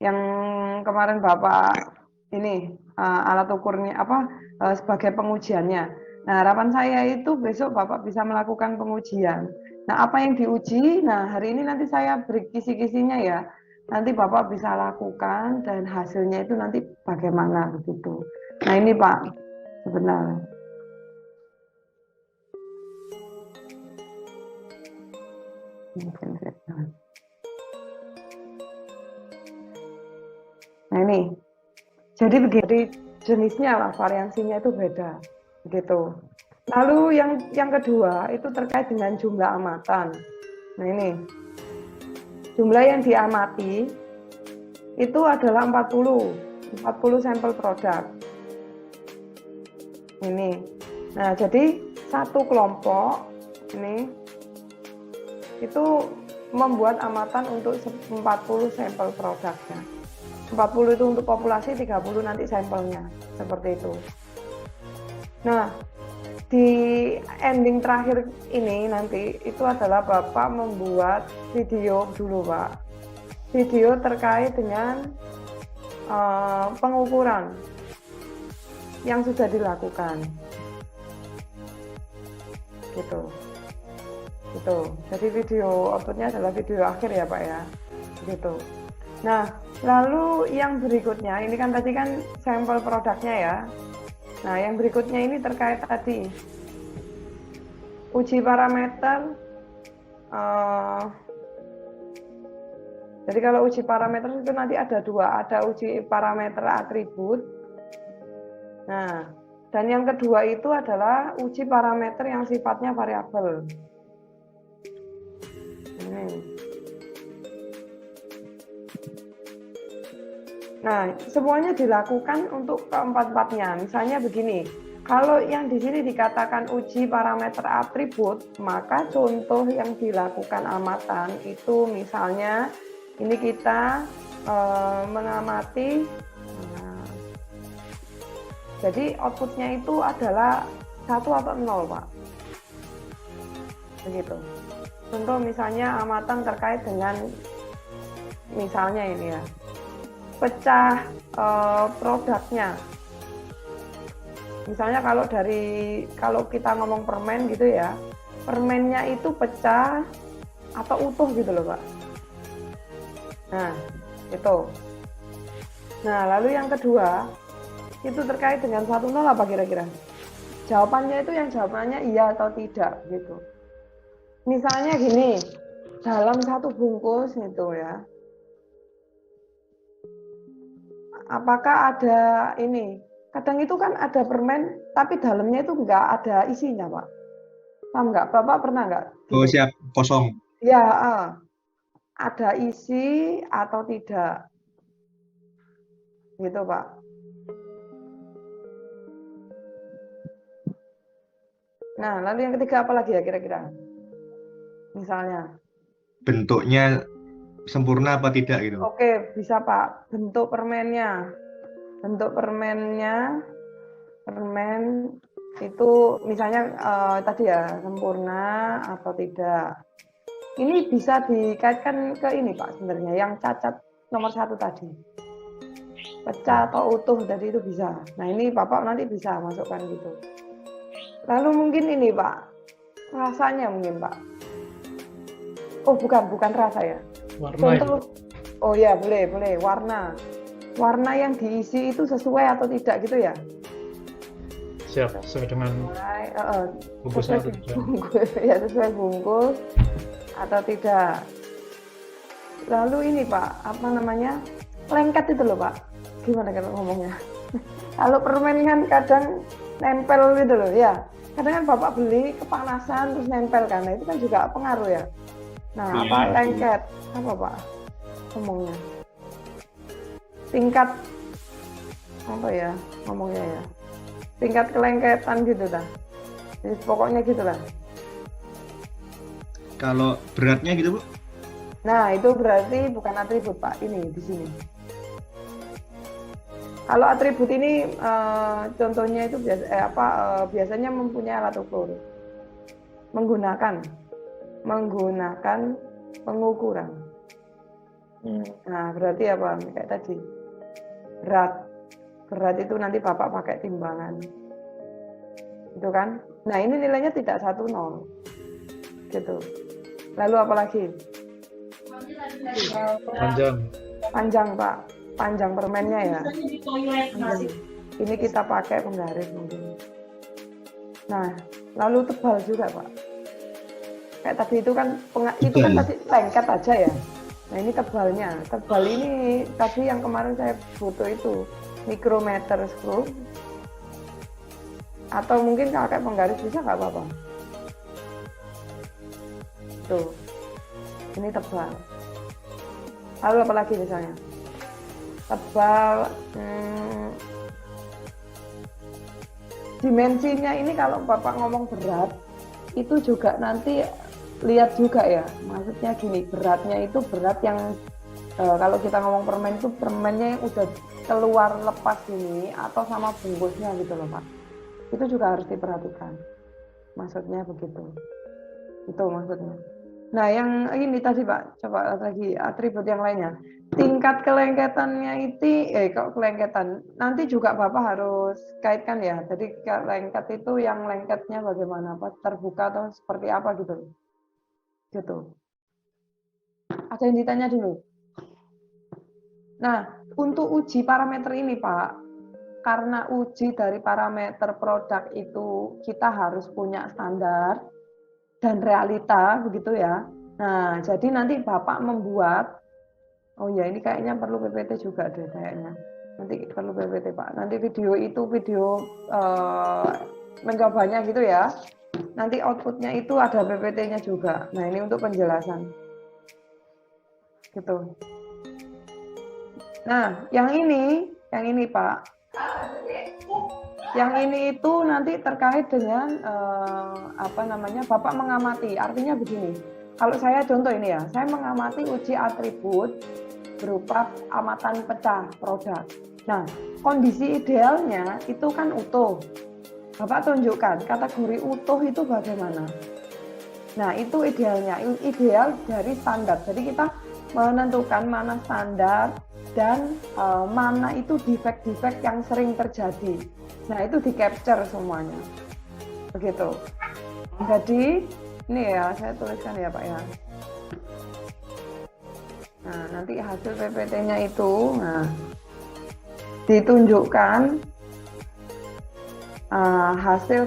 yang kemarin Bapak ini alat ukurnya sebagai pengujiannya. Nah, harapan saya itu besok Bapak bisa melakukan pengujian. Nah, apa yang diuji? Nah, hari ini nanti saya beri kisi-kisinya ya. Nanti Bapak bisa lakukan dan hasilnya itu nanti bagaimana begitu. Nah, ini Pak sebenarnya. Nah, ini. Jadi begini, jenisnya lah, variansinya itu beda. Begitu. Lalu yang kedua itu terkait dengan jumlah amatan. Nah, ini. Jumlah yang diamati itu adalah 40 sampel produk. Ini. Nah, jadi satu kelompok ini itu membuat amatan untuk 40 sampel produknya. 40 itu untuk populasi, 30 nanti sampelnya. Seperti itu. Nah, di ending terakhir ini nanti itu adalah Bapak membuat video dulu, Pak. Video terkait dengan pengukuran yang sudah dilakukan. Gitu. Jadi video outputnya adalah video akhir ya Pak ya. Gitu. Nah, lalu yang berikutnya, ini kan tadi kan sampel produknya ya. Nah, yang berikutnya ini terkait tadi uji parameter. Jadi kalau uji parameter itu nanti ada dua, ada uji parameter atribut. Nah, dan yang kedua itu adalah uji parameter yang sifatnya variabel. Nah, semuanya dilakukan untuk keempat-empatnya. Misalnya begini, kalau yang di sini dikatakan uji parameter atribut, maka contoh yang dilakukan amatan itu misalnya ini kita mengamati, jadi outputnya itu adalah 1 atau 0, Pak. Begitu. Contoh misalnya amatan terkait dengan misalnya ini ya, pecah produknya. Misalnya kalau kita ngomong permen gitu ya, permennya itu pecah atau utuh gitu loh Pak. Nah, itu. Nah, lalu yang kedua, itu terkait dengan 1 0 apa kira-kira? Jawabannya itu yang jawabannya iya atau tidak gitu. Misalnya gini, dalam satu bungkus gitu ya, apakah ada ini? Kadang itu kan ada permen, tapi dalamnya itu nggak ada isinya, Pak. Paham nggak? Bapak pernah nggak? Oh, Gini. siap, kosong. Ya, ada isi atau tidak. Gitu, Pak. Nah, lalu yang ketiga apa lagi ya kira-kira? Misalnya. Bentuknya sempurna apa tidak gitu. Oke, bisa Pak. Bentuk permennya. Permen itu misalnya tadi ya, sempurna atau tidak. Ini bisa dikaitkan ke ini Pak sebenarnya, yang cacat nomor 1 tadi. Pecah atau utuh tadi itu bisa. Nah ini Bapak nanti bisa masukkan gitu. Lalu mungkin ini Pak, rasanya mungkin Pak. Oh bukan rasa ya. Warna Contoh, itu. oh ya boleh, warna. Warna yang diisi itu sesuai atau tidak gitu ya? Siap, sesuai dengan bungkus Sesuai atau tidak. bungkus, ya sesuai bungkus atau tidak. Lalu ini Pak, apa namanya? Lengket itu loh Pak. Gimana kalau ngomongnya? Kalau permen kan kadang nempel gitu loh ya. Kadang kan Bapak beli kepanasan terus nempel kan. Nah, itu kan juga pengaruh ya. Nah, apa lengket? Apa Pak ngomongnya? Tingkat apa ya ngomongnya ya? Tingkat kelengketan gitu dah. Jadi pokoknya gitulah. Kalau beratnya gitu, Bu? Nah, itu berarti bukan atribut, Pak. Ini di sini. Kalau atribut ini contohnya itu biasanya mempunyai alat ukur. Menggunakan pengukuran. Nah, berarti apa? Kayak tadi. Berat itu nanti Bapak pakai timbangan. Itu kan? Nah, ini nilainya tidak 10. Gitu. Lalu apa lagi? Panjang, Pak. Panjang permennya ya. Panjang. Ini kita pakai penggaris mungkin. Nah, lalu tebal juga, Pak. Kayak tadi itu kan itu kan tadi lengket aja ya. Nah, ini tebalnya. Tebal ini tadi yang kemarin saya foto itu mikrometer screw. Atau mungkin pakai penggaris bisa nggak apa-apa. Tuh. Ini tebal. Lalu apa lagi misalnya? Tebal. Dimensinya ini kalau Bapak ngomong berat, itu juga nanti lihat juga ya. Maksudnya gini, beratnya itu berat yang kalau kita ngomong permen itu permennya yang udah keluar lepas ini atau sama bungkusnya gitu loh Pak. Itu juga harus diperhatikan. Maksudnya begitu. Itu maksudnya. Nah, yang ini tadi Pak, coba lagi atribut yang lainnya. Tingkat kelengketannya itu, kok kelengketan, nanti juga Bapak harus kaitkan ya. Jadi lengket itu yang lengketnya bagaimana, Pak? Terbuka atau seperti apa gitu. Gitu. Ada yang ditanya dulu. Nah, untuk uji parameter ini Pak, karena uji dari parameter produk itu kita harus punya standar dan realita begitu ya. Nah, jadi nanti Bapak membuat, oh ya ini kayaknya perlu PPT juga deh kayaknya. Nanti perlu PPT Pak. Nanti video mencobanya gitu ya. Nanti outputnya itu ada PPT-nya juga. Nah ini untuk penjelasan. Gitu. Nah yang ini Pak. Yang ini itu nanti terkait dengan Bapak mengamati. Artinya begini, kalau saya contoh ini ya, saya mengamati uji atribut berupa amatan pecah produk. Nah, kondisi idealnya itu kan utuh. Bapak tunjukkan kategori utuh itu bagaimana. Nah, itu idealnya, ideal dari standar. Jadi kita menentukan mana standar dan mana itu defek-defek yang sering terjadi. Nah, itu di-capture semuanya. Begitu. Jadi, ini ya, saya tuliskan ya Pak ya. Nah, nanti hasil PPT-nya itu, ditunjukkan hasil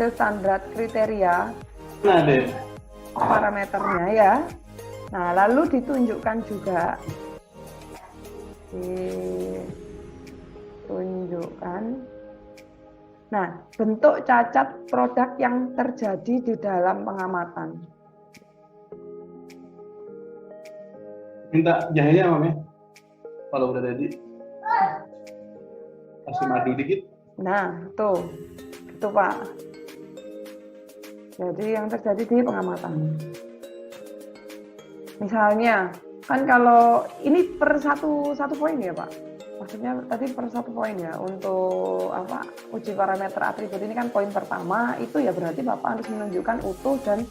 standar kriteria parameternya ya. Nah, lalu ditunjukkan juga bentuk cacat produk yang terjadi di dalam pengamatan. Minta jahenya Mam ya, kalau udah jadi kasih madu dikit. Nah itu Pak, jadi yang terjadi di pengamatan misalnya kan kalau ini per satu poin ya Pak, maksudnya tadi per 1 poin ya untuk uji parameter atribut ini kan poin pertama itu ya berarti Bapak harus menunjukkan utuh dan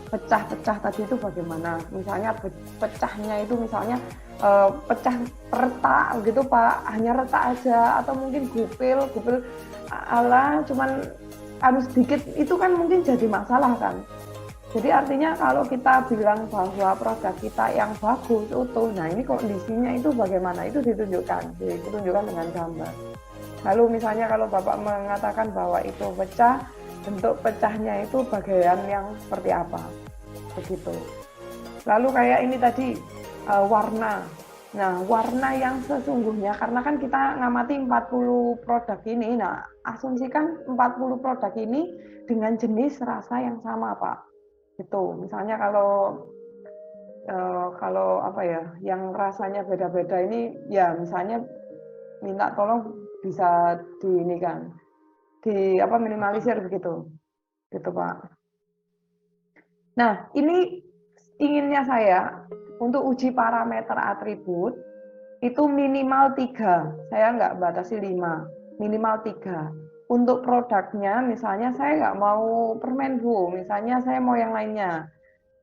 pecah-pecah tadi itu bagaimana. Misalnya pecahnya itu misalnya pecah retak gitu Pak, hanya retak aja atau mungkin gupil cuman sedikit itu kan mungkin jadi masalah kan. Jadi artinya kalau kita bilang bahwa produk kita yang bagus, utuh, nah ini kondisinya itu bagaimana, itu ditunjukkan dengan gambar. Lalu misalnya kalau Bapak mengatakan bahwa itu pecah, bentuk pecahnya itu bagian yang seperti apa, begitu. Lalu kayak ini tadi, warna. Nah, warna yang sesungguhnya, karena kan kita ngamati 40 produk ini, nah asumsikan 40 produk ini dengan jenis rasa yang sama Pak. Gitu. Misalnya kalau yang rasanya beda-beda ini ya misalnya minta tolong bisa minimalisir begitu Pak. Nah ini inginnya saya untuk uji parameter atribut itu minimal 3, saya nggak batasi 5, minimal 3. Untuk produknya misalnya saya nggak mau permen Bu, misalnya saya mau yang lainnya,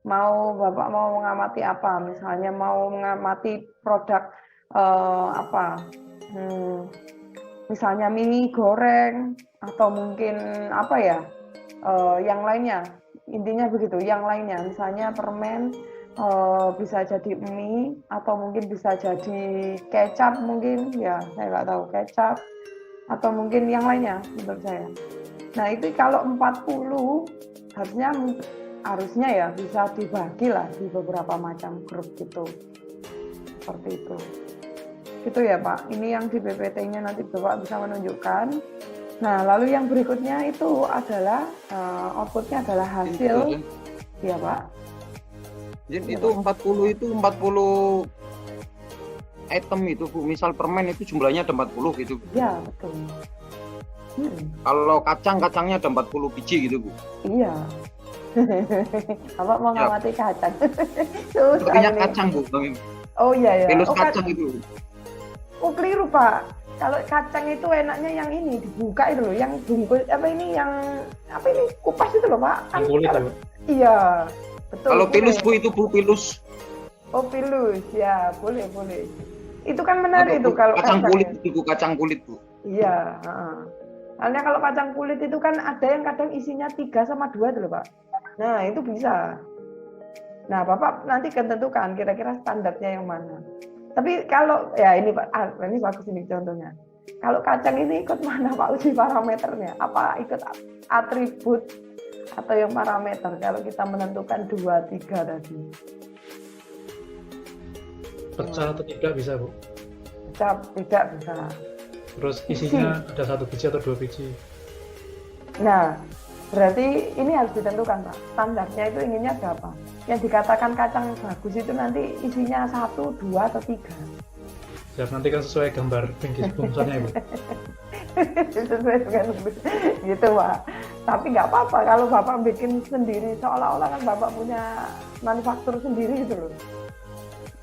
Bapak mau mengamati apa? Misalnya mau mengamati produk misalnya mie goreng atau mungkin apa ya, yang lainnya. Intinya begitu. Yang lainnya, misalnya permen, bisa jadi mie atau mungkin bisa jadi kecap mungkin ya, saya nggak tahu kecap atau mungkin yang lainnya menurut saya. Nah itu kalau 40 harusnya ya bisa dibagi lah di beberapa macam grup gitu, seperti itu. Gitu ya Pak, ini yang di PPT-nya nanti Bapak bisa menunjukkan. Nah lalu yang berikutnya itu adalah outputnya adalah hasil, ya Pak. Jadi itu 40 item itu Bu, misal permen itu jumlahnya ada 40 gitu. Ya betul. Kalau kacangnya ada 40 biji gitu Bu. Iya. Bapak mau ngamati kacang. Sepertinya kacang Bu. Oh iya ya. Pilus kacang itu. Oh keliru Pak. Kalau kacang itu enaknya yang ini dibuka itu loh, yang bungkus kupas itu loh Pak. Yang kulit ya, Bu? Iya. Betul. Kalau pilus Bu itu Bu pilus. Oh pilus ya, boleh. Itu kan menarik itu kalau kacang kulit ya. itu Bu, kacang kulit Bu. Iya, Soalnya kalau kacang kulit itu kan ada yang kadang isinya 3 sama 2 itu loh Pak. Nah, itu bisa. Nah, Bapak nanti akan tentukan kira-kira standarnya yang mana. Tapi kalau ya ini Pak, ini bagus ini contohnya. Kalau kacang ini ikut mana Pak uji parameternya? Apa ikut atribut atau yang parameter kalau kita menentukan 2, 3 tadi? Pecah atau tidak bisa Bu? Pecah tidak bisa. Terus isinya ada 1 biji atau 2 biji. Nah, berarti ini harus ditentukan Pak. Standarnya itu inginnya berapa? Yang dikatakan kacang bagus itu nanti isinya 1, 2, atau 3. Siap, nanti kan sesuai gambar bungkusannya Bu. Sesuai dengan gitu Pak. Tapi nggak apa-apa kalau Bapak bikin sendiri, seolah-olah kan Bapak punya manufaktur sendiri gitu loh.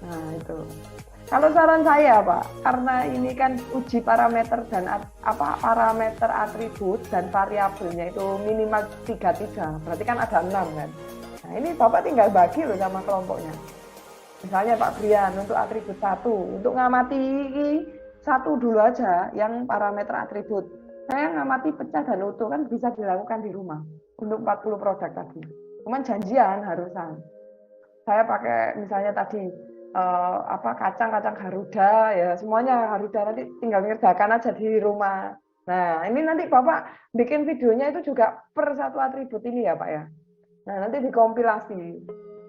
Nah itu. Kalau saran saya Pak, karena ini kan uji parameter dan parameter atribut dan variabelnya itu minimal 3, berarti kan ada 6 kan. Nah ini Bapak tinggal bagi loh sama kelompoknya. Misalnya Pak Brian untuk atribut 1, untuk ngamati 1 dulu aja yang parameter atribut. Saya ngamati pecah dan utuh kan bisa dilakukan di rumah untuk 40 produk tadi. Cuman janjian harusan. Saya pakai misalnya tadi kacang Garuda ya, semuanya Garuda, nanti tinggal ngerjakan aja di rumah. Nah ini nanti Bapak bikin videonya itu juga per 1 atribut ini ya Pak ya. Nah nanti dikompilasi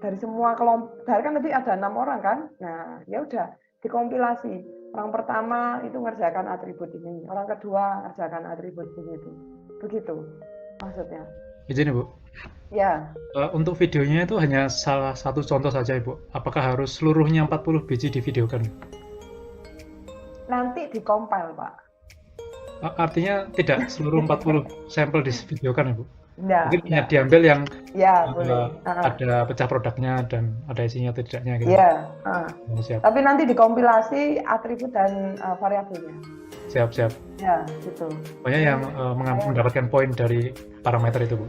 dari semua kelompok, dari kan nanti ada 6 orang kan. Nah ya udah dikompilasi. Orang pertama itu ngerjakan atribut ini, orang kedua ngerjakan atribut begitu. Begitu maksudnya. Izin Bu. Ya. Untuk videonya itu hanya salah satu contoh saja Ibu. Apakah harus seluruhnya 40 biji divideokan? Nanti dikompil Pak. Artinya tidak seluruh 40 sampel divideokan Ibu? Mungkin hanya ya. diambil yang boleh. ada pecah produknya dan ada isinya atau tidaknya gitu. Iya. Siap. Tapi nanti dikompilasi atribut dan variabelnya. Siap. Ya, gitu. Pokoknya yang mendapatkan poin dari parameter itu Bu.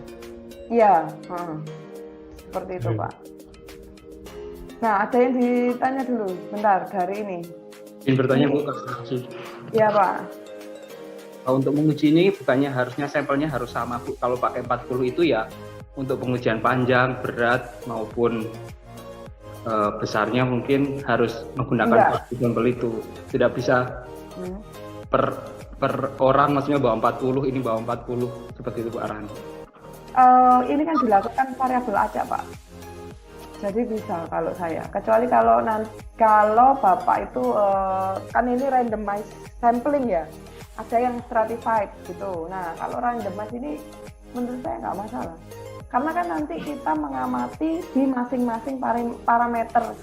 Iya, seperti itu Pak. Nah, ada yang ditanya dulu, bentar dari ini. Ingin bertanya Bu, Iya Pak. Untuk menguji ini bukannya harusnya sampelnya harus sama Bu. Kalau pakai 40 itu ya untuk pengujian panjang, berat maupun besarnya mungkin harus menggunakan sampel itu. Tidak bisa per orang maksudnya bawa 40, ini bawa 40 seperti itu Bu arahannya. Ini kan dilakukan variabel acak Pak. Jadi bisa kalau saya. Kecuali kalau Bapak itu kan ini randomized sampling ya. Ada yang stratified gitu. Nah, kalau randomized ini menurut saya nggak masalah. Karena kan nanti kita mengamati di masing-masing parameter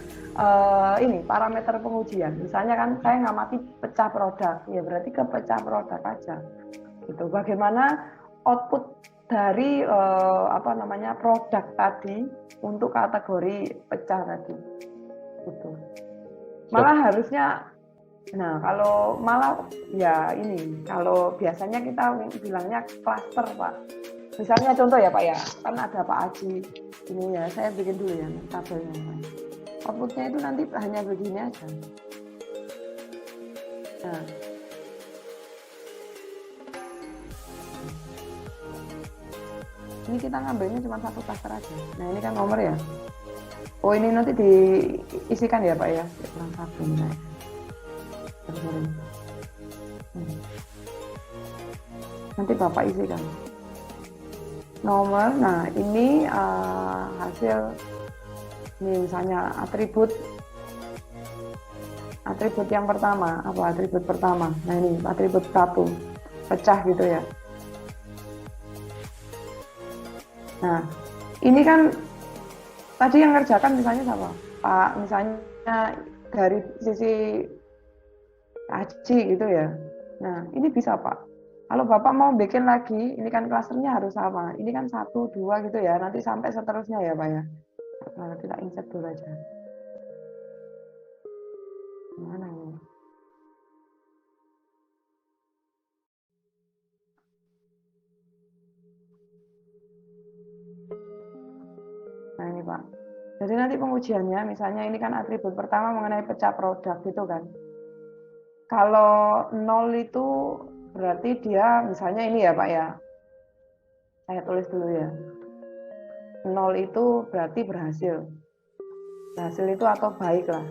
parameter pengujian. Misalnya kan saya ngamati pecah produk, ya berarti ke pecah produk aja. Gitu. Bagaimana output dari produk tadi untuk kategori pecah tadi. Gitu. Malah harusnya kalau biasanya kita bilangnya cluster Pak. Misalnya contoh ya Pak ya, kan ada Pak Aji, Ini ya, saya bikin dulu ya tabelnya. Outputnya itu nanti hanya begini aja. Nah. Ini kita ngambilnya cuma satu cluster aja. Nah ini kan nomor ya. Oh ini nanti diisikan ya Pak ya. Kurang satu nih. Nanti Bapak isikan. Nomor, nah ini hasil, ini misalnya atribut yang pertama, apa atribut pertama? Nah ini atribut 1, pecah gitu ya. Nah ini kan tadi yang ngerjakan misalnya siapa? Pak, misalnya dari sisi Haji gitu ya. Nah ini bisa Pak. Kalau Bapak mau bikin lagi, ini kan klasternya harus sama. Ini kan 1, 2 gitu ya, nanti sampai seterusnya ya Pak ya. Nah, kita insert dulu aja. Mana ini? Nah ini Pak. Jadi nanti pengujiannya, misalnya ini kan atribut pertama mengenai pecah produk gitu kan. Kalau 0 itu berarti dia misalnya ini ya Pak ya. Saya tulis dulu ya. 0 itu berarti berhasil. Berhasil itu atau baik lah.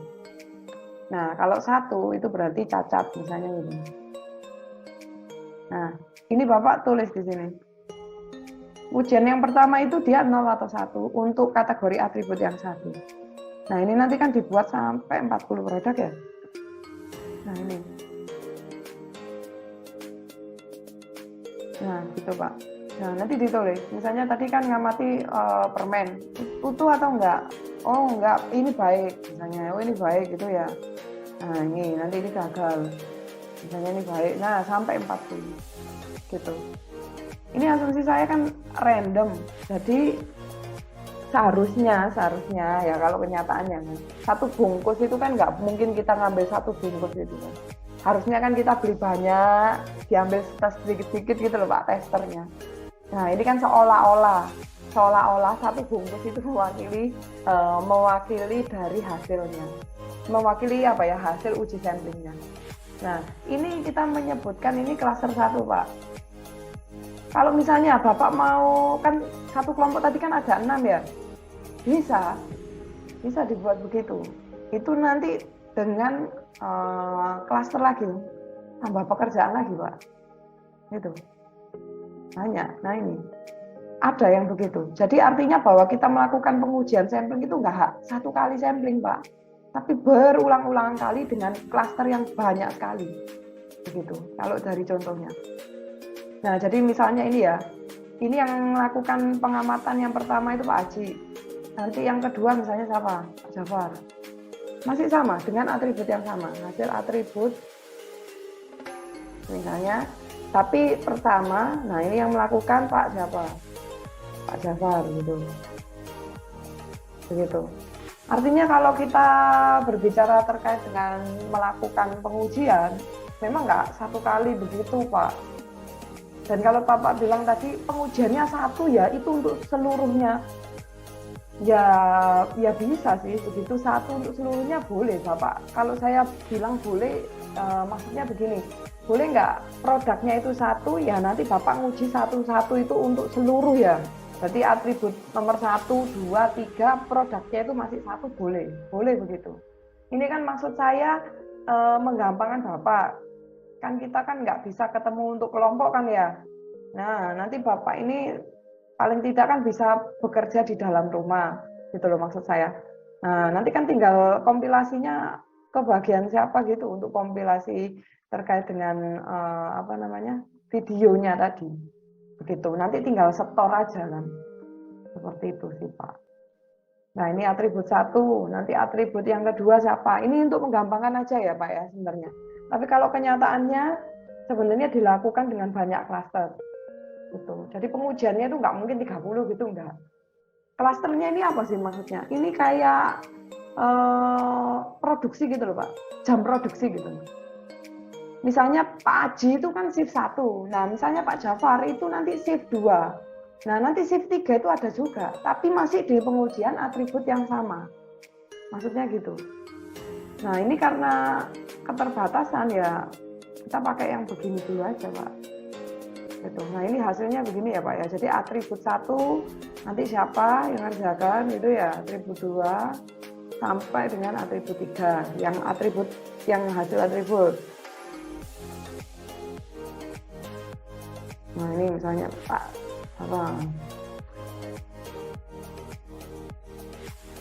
Nah, kalau 1 itu berarti cacat misalnya gitu. Nah, ini Bapak tulis di sini. Ujian yang pertama itu dia 0 atau 1 untuk kategori atribut yang 1. Nah, ini nanti kan dibuat sampai 40 produk ya. Nah, ini. Nah, gitu Pak. Nah, nanti ditulis. Misalnya tadi kan ngamati permen. Utuh atau enggak? Oh, enggak. Ini baik. Misalnya, oh ini baik gitu ya. Nah, ini nanti ini gagal. Misalnya ini baik. Nah, sampai 40. Gitu. Ini asumsi saya kan random. Jadi seharusnya ya kalau kenyataannya kan. Satu bungkus itu kan nggak mungkin kita ngambil satu bungkus gitu kan. Harusnya kan kita beli banyak, diambil sedikit-sedikit gitu loh Pak testernya. Nah ini kan seolah-olah satu bungkus itu mewakili dari hasilnya, mewakili apa ya hasil uji samplingnya. Nah ini kita menyebutkan ini klaster 1 Pak. Kalau misalnya Bapak mau kan satu kelompok tadi kan ada 6 ya, bisa dibuat begitu. Itu nanti dengan klaster lagi, tambah pekerjaan lagi Pak. Gitu. Banyak. Nah ini ada yang begitu. Jadi artinya bahwa kita melakukan pengujian sampling itu nggak satu kali sampling Pak, tapi berulang-ulang kali dengan klaster yang banyak sekali. Begitu. Kalau dari contohnya. Nah jadi misalnya ini ya, ini yang melakukan pengamatan yang pertama itu Pak Haji. Nanti yang kedua misalnya siapa? Pak Jafar. Masih sama dengan atribut yang sama, hasil atribut misalnya. Tapi pertama, nah ini yang melakukan Pak siapa? Pak Jafar gitu. Begitu. Artinya kalau kita berbicara terkait dengan melakukan pengujian, memang nggak satu kali begitu Pak. Dan kalau Bapak bilang tadi pengujiannya 1 ya, itu untuk seluruhnya. Ya bisa sih, begitu 1 untuk seluruhnya boleh Bapak. Kalau saya bilang boleh, maksudnya begini, boleh nggak produknya itu 1 ya nanti Bapak nguji satu-satu itu untuk seluruh ya. Berarti atribut nomor 1, 2, 3 produknya itu masih 1 boleh begitu. Ini kan maksud saya menggampangkan Bapak. Kan kita kan nggak bisa ketemu untuk kelompok kan ya. Nah nanti Bapak ini paling tidak kan bisa bekerja di dalam rumah, gitu loh maksud saya. Nah, nanti kan tinggal kompilasinya ke bagian siapa gitu untuk kompilasi terkait dengan videonya tadi. Begitu. Nanti tinggal setor aja kan. Seperti itu sih, Pak. Nah, ini atribut 1, nanti atribut yang kedua siapa? Ini untuk menggampangkan aja ya, Pak ya sebenarnya. Tapi kalau kenyataannya sebenarnya dilakukan dengan banyak klaster. Gitu. Jadi pengujiannya itu nggak mungkin 30 gitu, enggak. Klasternya ini apa sih maksudnya? Ini kayak produksi gitu loh Pak, jam produksi gitu. Misalnya Pak Haji itu kan shift 1, nah misalnya Pak Jafar itu nanti shift 2. Nah, nanti shift 3 itu ada juga, tapi masih di pengujian atribut yang sama. Maksudnya gitu. Nah, ini karena keterbatasan ya, kita pakai yang begini dulu aja, Pak. Gitu. Nah, ini hasilnya begini ya, Pak ya. Jadi atribut 1 nanti siapa yang ngerjakan itu ya atribut 2 sampai dengan atribut 3, yang hasil atribut. Nah, ini misalnya Pak apa?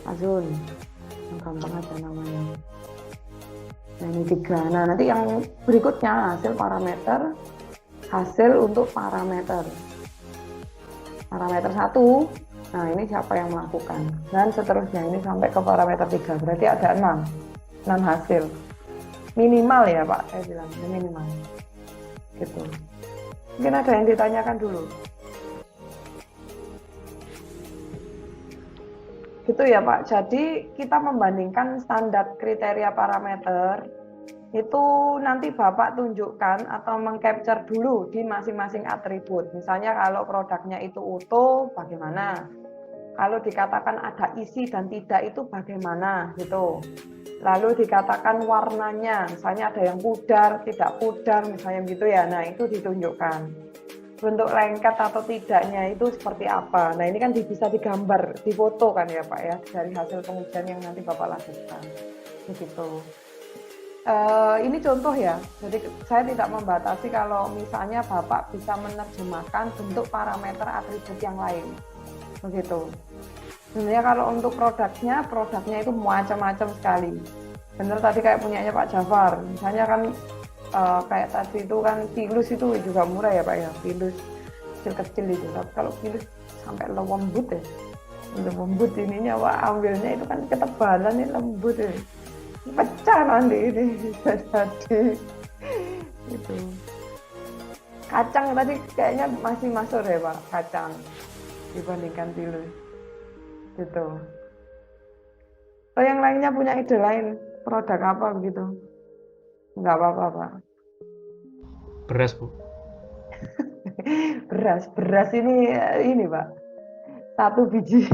Azun. Yang gampang aja namanya. Nah, ini 3. Nah, nanti yang berikutnya hasil parameter, hasil untuk parameter 1. Nah, ini siapa yang melakukan, dan seterusnya ini sampai ke parameter 3. Berarti ada 6 hasil minimal ya Pak, saya bilang minimal gitu. Mungkin ada yang ditanyakan dulu gitu ya Pak. Jadi kita membandingkan standar kriteria parameter itu nanti Bapak tunjukkan atau mengcapture dulu di masing-masing atribut. Misalnya kalau produknya itu utuh, bagaimana? Kalau dikatakan ada isi dan tidak itu bagaimana gitu. Lalu dikatakan warnanya, misalnya ada yang pudar, tidak pudar, misalnya gitu ya. Nah, itu ditunjukkan. Bentuk lengket atau tidaknya itu seperti apa. Nah, ini kan bisa digambar, difoto kan ya Pak ya, dari hasil pengujian yang nanti Bapak lakukan. Begitu. Ini contoh ya, jadi saya tidak membatasi kalau misalnya Bapak bisa menerjemahkan bentuk parameter atribut yang lain, begitu. Sebenarnya kalau untuk produknya itu macam-macam sekali. Bener tadi kayak punyanya Pak Jafar, misalnya kan kayak tadi itu kan pilus itu juga murah ya Pak ya, pilus kecil-kecil itu. Tapi kalau pilus sampai lembut ya, lembut ininya Pak, ambilnya itu kan ketebalan ini lembut ya. Pecah nanti ini bisa jadi itu. Kacang tadi kayaknya masih masuk ya Pak, kacang dibandingkan pilus gitu. Oh, yang lainnya punya ide lain, produk apa begitu? Enggak apa-apa Pak. Beras, Bu. beras ini Pak, 1 biji.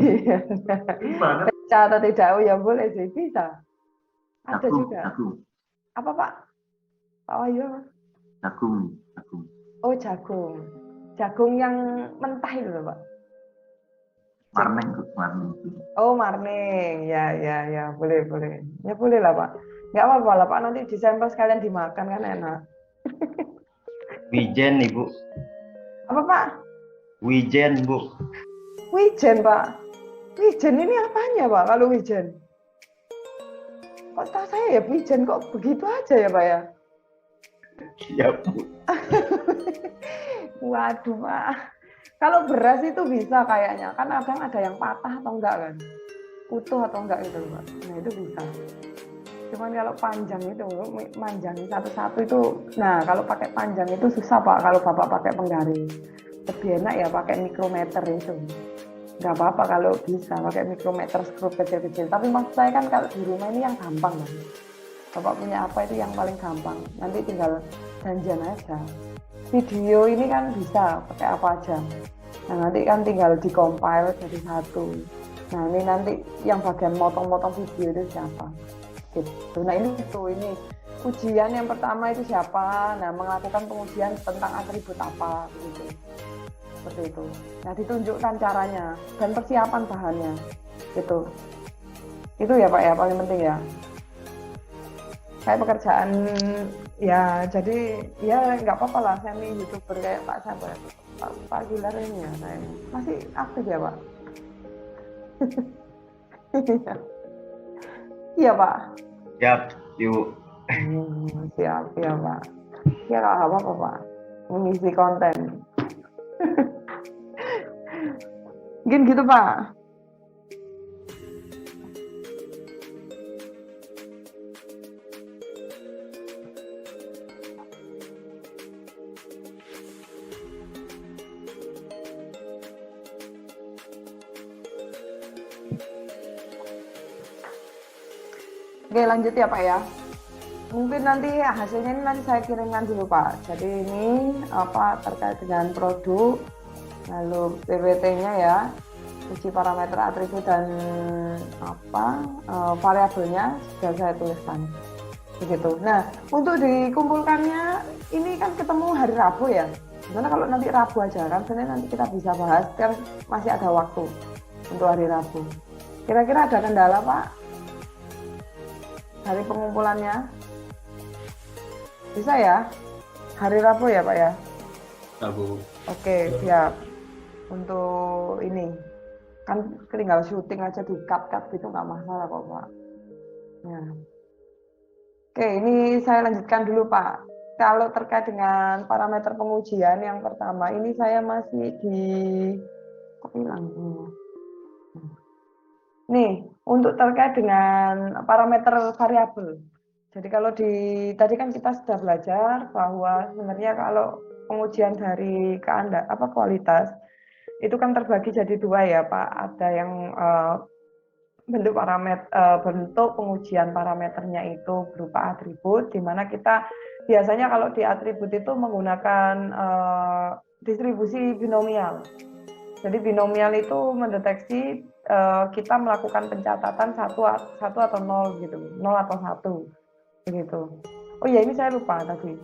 Gimana? Pecah atau tidak? Oh ya boleh sih, bisa. Ada Jagung, juga. jagung, Apa Pak? Pak Wahyu apa? jagung. Oh, jagung. Jagung yang mentah itu loh, Pak. Warning. Oh, marning. Ya, boleh. Ya boleh lah, Pak. Nggak apa-apa lah, Pak. Nanti disampel sekalian dimakan kan enak. Wijen, Ibu. Apa, Pak? Wijen, Bu. Wijen, Pak. Wijen ini apanya, Pak, kalau wijen? Kok tahu saya ya wijen kok begitu aja ya, Pak ya? Siap, Bu. Waduh, Pak. Kalau beras itu bisa kayaknya. Kan kadang ada yang patah atau enggak kan? Utuh atau enggak gitu, Pak. Nah, itu bisa. Cuman kalau panjang itu, manjangin satu-satu itu, nah kalau pakai panjang itu susah Pak, kalau Bapak pakai penggaris. Lebih enak ya pakai mikrometer itu. Nggak apa-apa kalau bisa pakai mikrometer skrup kecil-kecil. Tapi maksud saya kan kalau di rumah ini yang gampang kan. Bapak punya apa itu yang paling gampang. Nanti tinggal janjian aja. Video ini kan bisa pakai apa aja. Nah nanti kan tinggal di-compile jadi satu. Nah ini nanti yang bagian motong-motong video itu siapa? Gitu. Nah ini ujian yang pertama itu siapa? Nah melakukan pengujian tentang atribut apa gitu. Seperti itu. Nah ditunjukkan caranya dan persiapan bahannya gitu. Itu ya Pak ya paling penting ya. Kayak pekerjaan ya jadi ya nggak apa-apa lah semi YouTuber kayak Pak Sabar, Pak Gilar ini ya saya masih aktif ya Pak. Iya Pak. Siap, Ibu. Siap ya Pak. Ya nggak apa-apa Pak. Mengisi konten. Mungkin gitu Pak. Oke lanjut ya Pak ya. Mungkin nanti hasilnya ini nanti saya kirimkan dulu Pak. Jadi ini apa terkait dengan produk Lalu PPT-nya ya, uji parameter atribut dan variabelnya sudah saya tuliskan. Begitu. Nah, untuk dikumpulkannya ini kan ketemu hari Rabu ya. Gimana kalau nanti Rabu aja kan, sebenarnya nanti kita bisa bahas, kan masih ada waktu untuk hari Rabu. Kira-kira ada kendala Pak? Hari pengumpulannya? Bisa ya? Hari Rabu ya Pak ya? Rabu. Oke, siap. Untuk ini, kan tinggal syuting aja di cut-cut gitu nggak masalah kok Pak. Ya. Oke, ini saya lanjutkan dulu Pak. Kalau terkait dengan parameter pengujian yang pertama, ini saya masih di kok hilang. Nih, untuk terkait dengan parameter variabel. Jadi kalau tadi kan kita sudah belajar bahwa sebenarnya kalau pengujian dari kualitas itu kan terbagi jadi dua ya Pak. Ada yang bentuk pengujian parameternya itu berupa atribut, di mana kita biasanya kalau di atribut itu menggunakan distribusi binomial. Jadi binomial itu mendeteksi kita melakukan pencatatan satu atau 0 gitu, 0 atau 1 begitu. Oh ya, ini saya lupa tadi.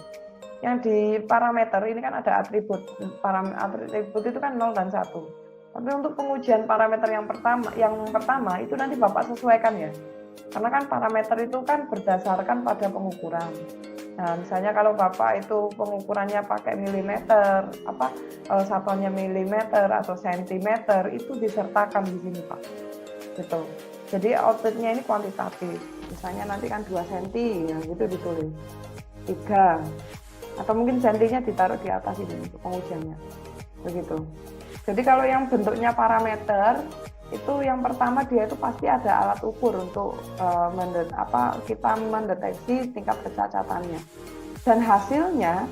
Yang di parameter ini kan ada atribut. Atribut itu kan 0 dan 1. Tapi untuk pengujian parameter yang pertama itu nanti Bapak sesuaikan ya. Karena kan parameter itu kan berdasarkan pada pengukuran. Nah, misalnya kalau Bapak itu pengukurannya pakai milimeter, satuannya milimeter atau sentimeter, itu disertakan di sini Pak. Gitu. Jadi outputnya ini kuantitatif. Misalnya nanti kan 2 cm, ya gitu ditulis. 3. Atau mungkin sentinya ditaruh di atas ini untuk pengujiannya. Begitu. Jadi kalau yang bentuknya parameter, itu yang pertama dia itu pasti ada alat ukur untuk kita mendeteksi tingkat kecacatannya. Dan hasilnya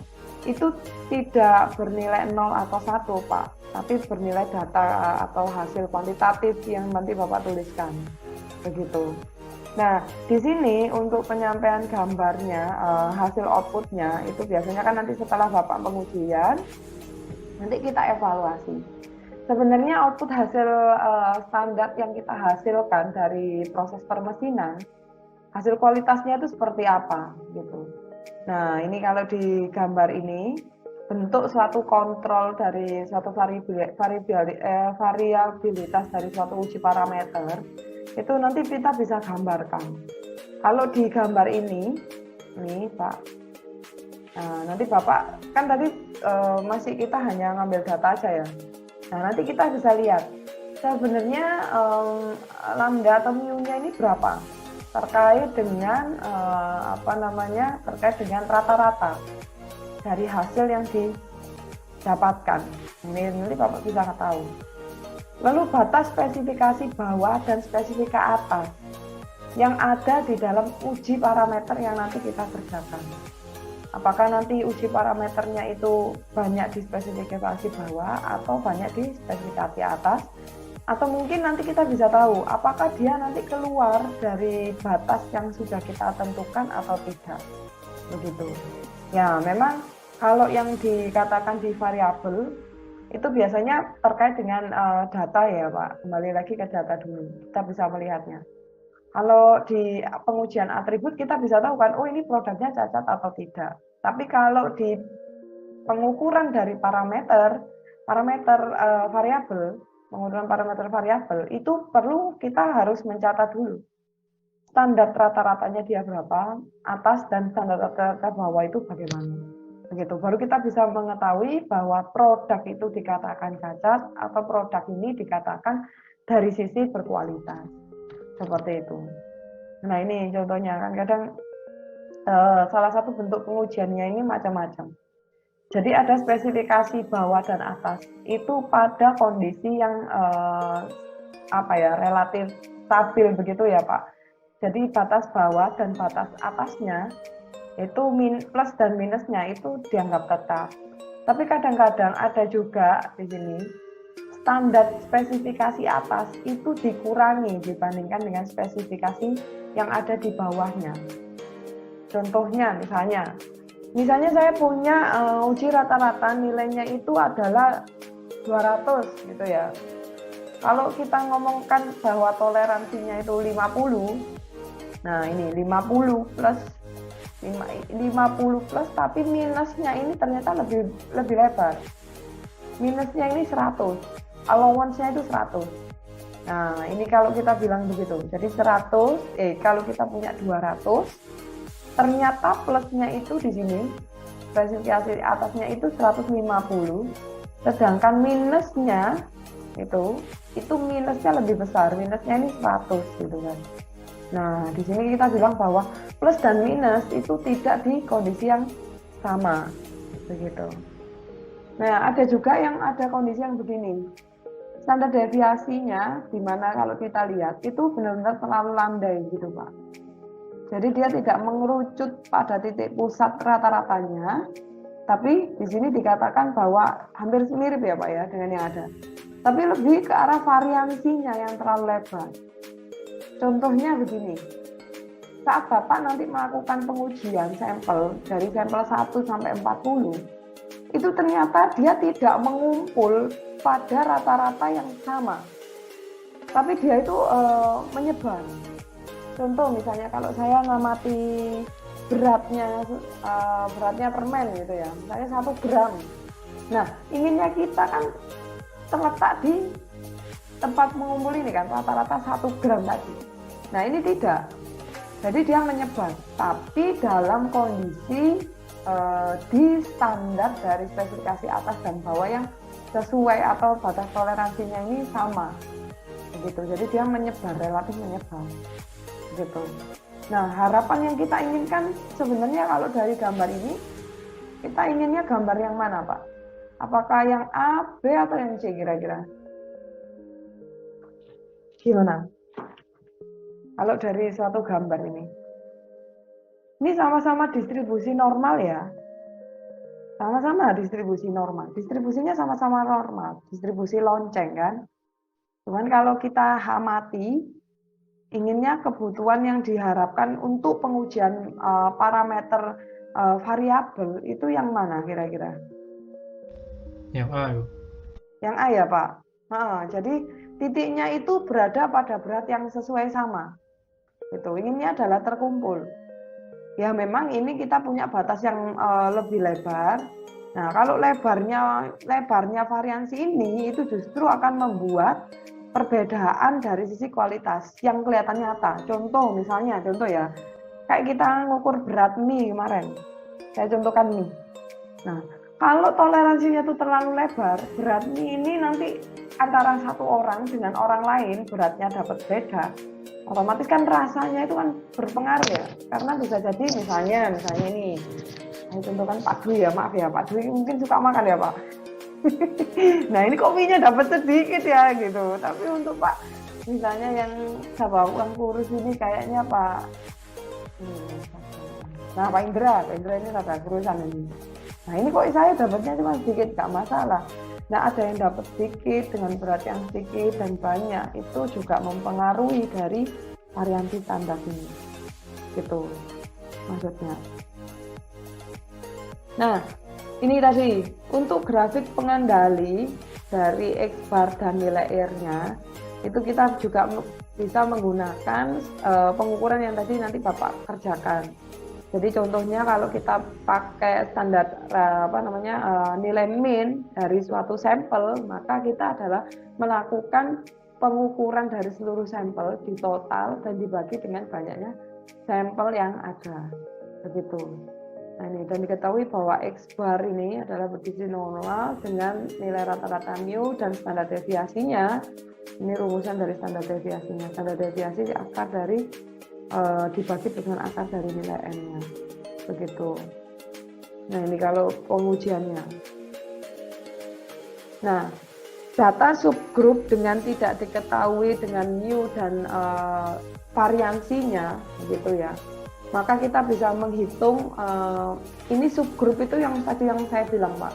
itu tidak bernilai 0 atau 1 Pak, tapi bernilai data atau hasil kuantitatif yang nanti Bapak tuliskan. Begitu. Nah, di sini untuk penyampaian gambarnya, hasil outputnya itu biasanya kan nanti setelah Bapak pengujian, nanti kita evaluasi. Sebenarnya output hasil standar yang kita hasilkan dari proses permesinan, hasil kualitasnya itu seperti apa gitu. Nah, ini kalau di gambar ini bentuk suatu kontrol dari suatu variabilitas dari suatu uji parameter, itu nanti kita bisa gambarkan. Kalau di gambar ini Pak, nah, nanti Bapak kan tadi masih kita hanya ngambil data aja ya. Nah, nanti kita bisa lihat sebenarnya lambda atau mu-nya ini berapa terkait dengan terkait dengan rata-rata dari hasil yang didapatkan. Ini nanti Bapak bisa tahu. Lalu batas spesifikasi bawah dan spesifikasi atas yang ada di dalam uji parameter yang nanti kita kerjakan. Apakah nanti uji parameternya itu banyak di spesifikasi bawah atau banyak di spesifikasi atas, atau mungkin nanti kita bisa tahu apakah dia nanti keluar dari batas yang sudah kita tentukan atau tidak. Begitu. Ya, memang kalau yang dikatakan di variabel itu biasanya terkait dengan data ya Pak. Kembali lagi ke data dulu, kita bisa melihatnya. Kalau di pengujian atribut kita bisa tahu kan, oh ini produknya cacat atau tidak. Tapi kalau di pengukuran dari parameter variabel, pengukuran parameter variabel itu perlu kita harus mencatat dulu. Standar rata-ratanya dia berapa, atas dan standar rata-rata bawah itu bagaimana. Begitu. Baru kita bisa mengetahui bahwa produk itu dikatakan cacat atau produk ini dikatakan dari sisi berkualitas. Seperti itu. Nah, ini contohnya kan kadang salah satu bentuk pengujiannya ini macam-macam. Jadi ada spesifikasi bawah dan atas itu pada kondisi yang relatif stabil begitu ya Pak. Jadi batas bawah dan batas atasnya itu plus dan minusnya itu dianggap tetap. Tapi kadang-kadang ada juga di sini standar spesifikasi atas itu dikurangi dibandingkan dengan spesifikasi yang ada di bawahnya. Contohnya misalnya saya punya uji rata-rata nilainya itu adalah 200 gitu ya. Kalau kita ngomongkan bahwa toleransinya itu 50, nah ini 50 plus 50 plus, tapi minusnya ini ternyata lebih lebar. Minusnya ini 100, allowance-nya itu 100. Nah, ini kalau kita bilang begitu. Jadi 100, kalau kita punya 200, ternyata plusnya itu di sini, spesifikasi atasnya itu 150, sedangkan minusnya itu minusnya lebih besar, minusnya ini 100 gitu kan. Nah, di sini kita bilang bahwa plus dan minus itu tidak di kondisi yang sama, begitu. Nah, ada juga yang ada kondisi yang begini. Standar deviasinya, di mana kalau kita lihat, itu benar-benar terlalu landai gitu, Pak. Jadi dia tidak mengerucut pada titik pusat rata-ratanya, tapi di sini dikatakan bahwa hampir mirip ya, Pak ya, dengan yang ada. Tapi lebih ke arah variansinya yang terlalu lebar. Contohnya begini, saat Bapak nanti melakukan pengujian sampel dari sampel 1 sampai 40, itu ternyata dia tidak mengumpul pada rata-rata yang sama, tapi dia itu menyebar. Contoh misalnya kalau saya ngamati beratnya permen gitu ya, misalnya 1 gram. Nah, inginnya kita kan terletak di tempat mengumpul ini kan, rata-rata 1 gram tadi. Nah, ini tidak. Jadi dia menyebar, tapi dalam kondisi di standar dari spesifikasi atas dan bawah yang sesuai atau batas toleransinya ini sama. Begitu. Jadi dia menyebar, relatif menyebar. Gitu. Nah, harapan yang kita inginkan sebenarnya kalau dari gambar ini, kita inginnya gambar yang mana, Pak? Apakah yang A, B, atau yang C kira-kira? Gimana? Kalau dari suatu gambar ini sama-sama distribusi normal ya. Sama-sama distribusi normal. Distribusinya sama-sama normal, distribusi lonceng kan. Cuman kalau kita amati, inginnya kebutuhan yang diharapkan untuk pengujian parameter variabel itu yang mana kira-kira? Yang A, yuk. Yang A ya Pak. Jadi titiknya itu berada pada berat yang sesuai sama. Gitu. Inginnya adalah terkumpul. Ya memang ini kita punya batas yang lebih lebar. Nah kalau lebarnya variansi ini itu justru akan membuat perbedaan dari sisi kualitas yang kelihatan nyata. Contoh ya, kayak kita ngukur berat mie kemarin. Saya contohkan mie. Nah kalau toleransinya itu terlalu lebar, berat mie ini nanti antara satu orang dengan orang lain beratnya dapat beda, otomatis kan rasanya itu kan berpengaruh ya, karena bisa jadi misalnya ini, saya contohkan Pak Dwi ya, maaf ya Pak Dwi mungkin suka makan ya Pak. Nah ini kopinya dapat sedikit ya gitu, tapi untuk Pak misalnya yang yang kurus ini kayaknya Pak, nah Pak Indra ini rada kurusan ini. Nah ini kok saya dapatnya cuma sedikit, nggak masalah. Nah ada yang dapat sedikit dengan berat yang sedikit dan banyak, itu juga mempengaruhi dari variansi standar ini. Gitu maksudnya. Nah ini tadi untuk grafik pengendali dari X bar dan nilai R-nya, itu kita juga bisa menggunakan pengukuran yang tadi nanti Bapak kerjakan. Jadi contohnya kalau kita pakai standar nilai min dari suatu sampel, maka kita adalah melakukan pengukuran dari seluruh sampel di total dan dibagi dengan banyaknya sampel yang ada. Begitu. Nah ini, dan diketahui bahwa X bar ini adalah berdiri normal dengan nilai rata-rata mu dan standar deviasinya. Ini rumusan dari standar deviasinya. Standar deviasi akar dari dibagi dengan akar dari nilai n-nya, begitu. Nah ini kalau pengujiannya. Nah data subgrup dengan tidak diketahui dengan mu dan variansinya, begitu ya. Maka kita bisa menghitung ini subgrup itu yang tadi yang saya bilang Pak.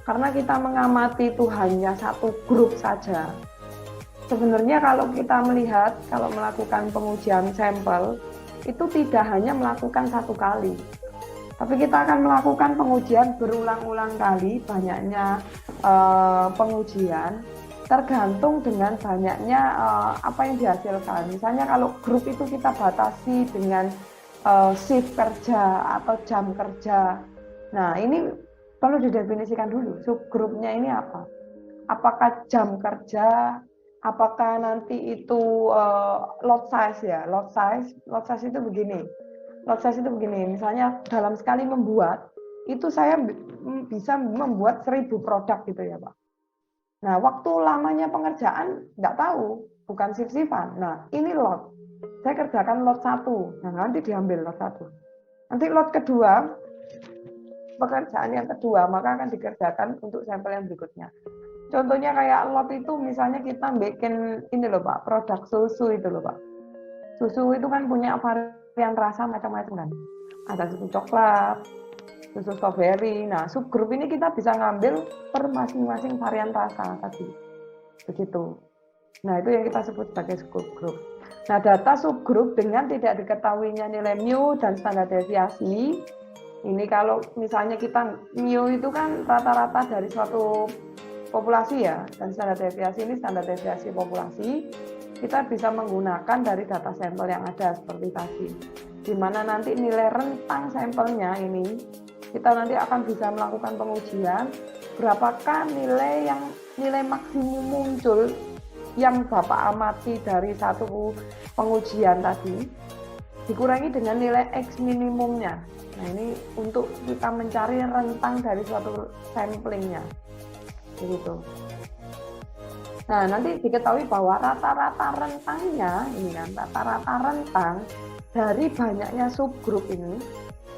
Karena kita mengamati itu hanya satu grup saja. Sebenarnya kalau kita melihat, kalau melakukan pengujian sampel, itu tidak hanya melakukan satu kali. Tapi kita akan melakukan pengujian berulang-ulang kali, banyaknya pengujian tergantung dengan banyaknya apa yang dihasilkan. Misalnya kalau grup itu kita batasi dengan shift kerja atau jam kerja. Nah, ini perlu didefinisikan dulu, subgrupnya ini apa? Apakah jam kerja, apakah nanti itu lot size ya, lot size itu begini. Lot size itu begini, misalnya dalam sekali membuat, itu saya bisa membuat 1000 produk gitu ya Pak. Nah, waktu lamanya pengerjaan nggak tahu, bukan shift-shiftan. Nah, ini lot. Saya kerjakan lot 1. Nah, nanti diambil lot 1. Nanti lot kedua, pekerjaan yang kedua, maka akan dikerjakan untuk sampel yang berikutnya. Contohnya kayak lot itu misalnya kita bikin ini loh Pak, produk susu itu loh Pak. Susu itu kan punya varian rasa macam-macam kan. Ada susu coklat, susu strawberry. Nah, subgrup ini kita bisa ngambil per masing-masing varian rasa tadi. Begitu. Nah, itu yang kita sebut sebagai subgrup. Nah, data subgrup dengan tidak diketahuinya nilai mu dan standar deviasi. Ini kalau misalnya kita mu itu kan rata-rata dari suatu populasi ya, dan standar deviasi ini standar deviasi populasi. Kita bisa menggunakan dari data sampel yang ada seperti tadi. Di mana nanti nilai rentang sampelnya ini kita nanti akan bisa melakukan pengujian berapakah nilai maksimum muncul yang Bapak amati dari satu pengujian tadi dikurangi dengan nilai X minimumnya. Nah, ini untuk kita mencari rentang dari suatu samplingnya. Begitu. Nah, nanti diketahui bahwa rata-rata rentangnya ini kan, rata-rata rentang dari banyaknya subgrup ini,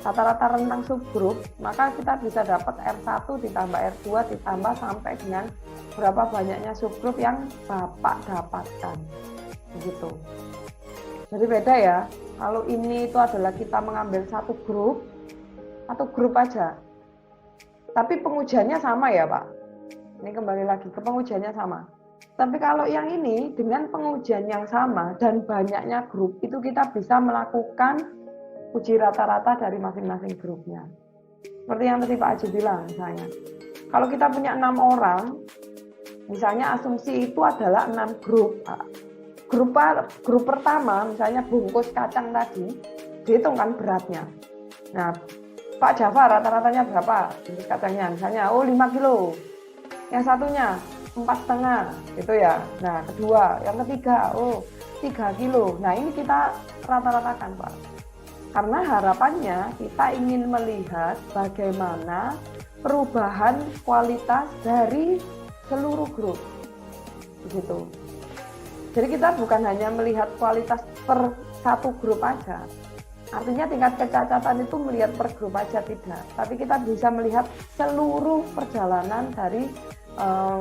rata-rata rentang subgrup, maka kita bisa dapat R1 ditambah R2 ditambah sampai dengan berapa banyaknya subgrup yang Bapak dapatkan. Begitu. Jadi beda ya, kalau ini itu adalah kita mengambil satu grup atau grup aja. Tapi pengujiannya sama ya Pak. Ini kembali lagi ke pengujiannya sama. Tapi kalau yang ini dengan pengujian yang sama dan banyaknya grup, itu kita bisa melakukan uji rata-rata dari masing-masing grupnya. Seperti yang tadi Pak Aji bilang misalnya. Kalau kita punya 6 orang, misalnya asumsi itu adalah 6 grup. Grup pertama, misalnya bungkus kacang tadi, dihitungkan beratnya. Nah, Pak Java rata-ratanya berapa bungkus kacangnya? Misalnya, 5 kilo. Yang satunya 4,5 gitu ya. Nah, kedua, yang ketiga, 3 kilo. Nah, ini kita rata-ratakan Pak. Karena harapannya kita ingin melihat bagaimana perubahan kualitas dari seluruh grup. Begitu. Jadi kita bukan hanya melihat kualitas per satu grup aja. Artinya tingkat kecacatan itu melihat per grup aja tidak. Tapi kita bisa melihat seluruh perjalanan dari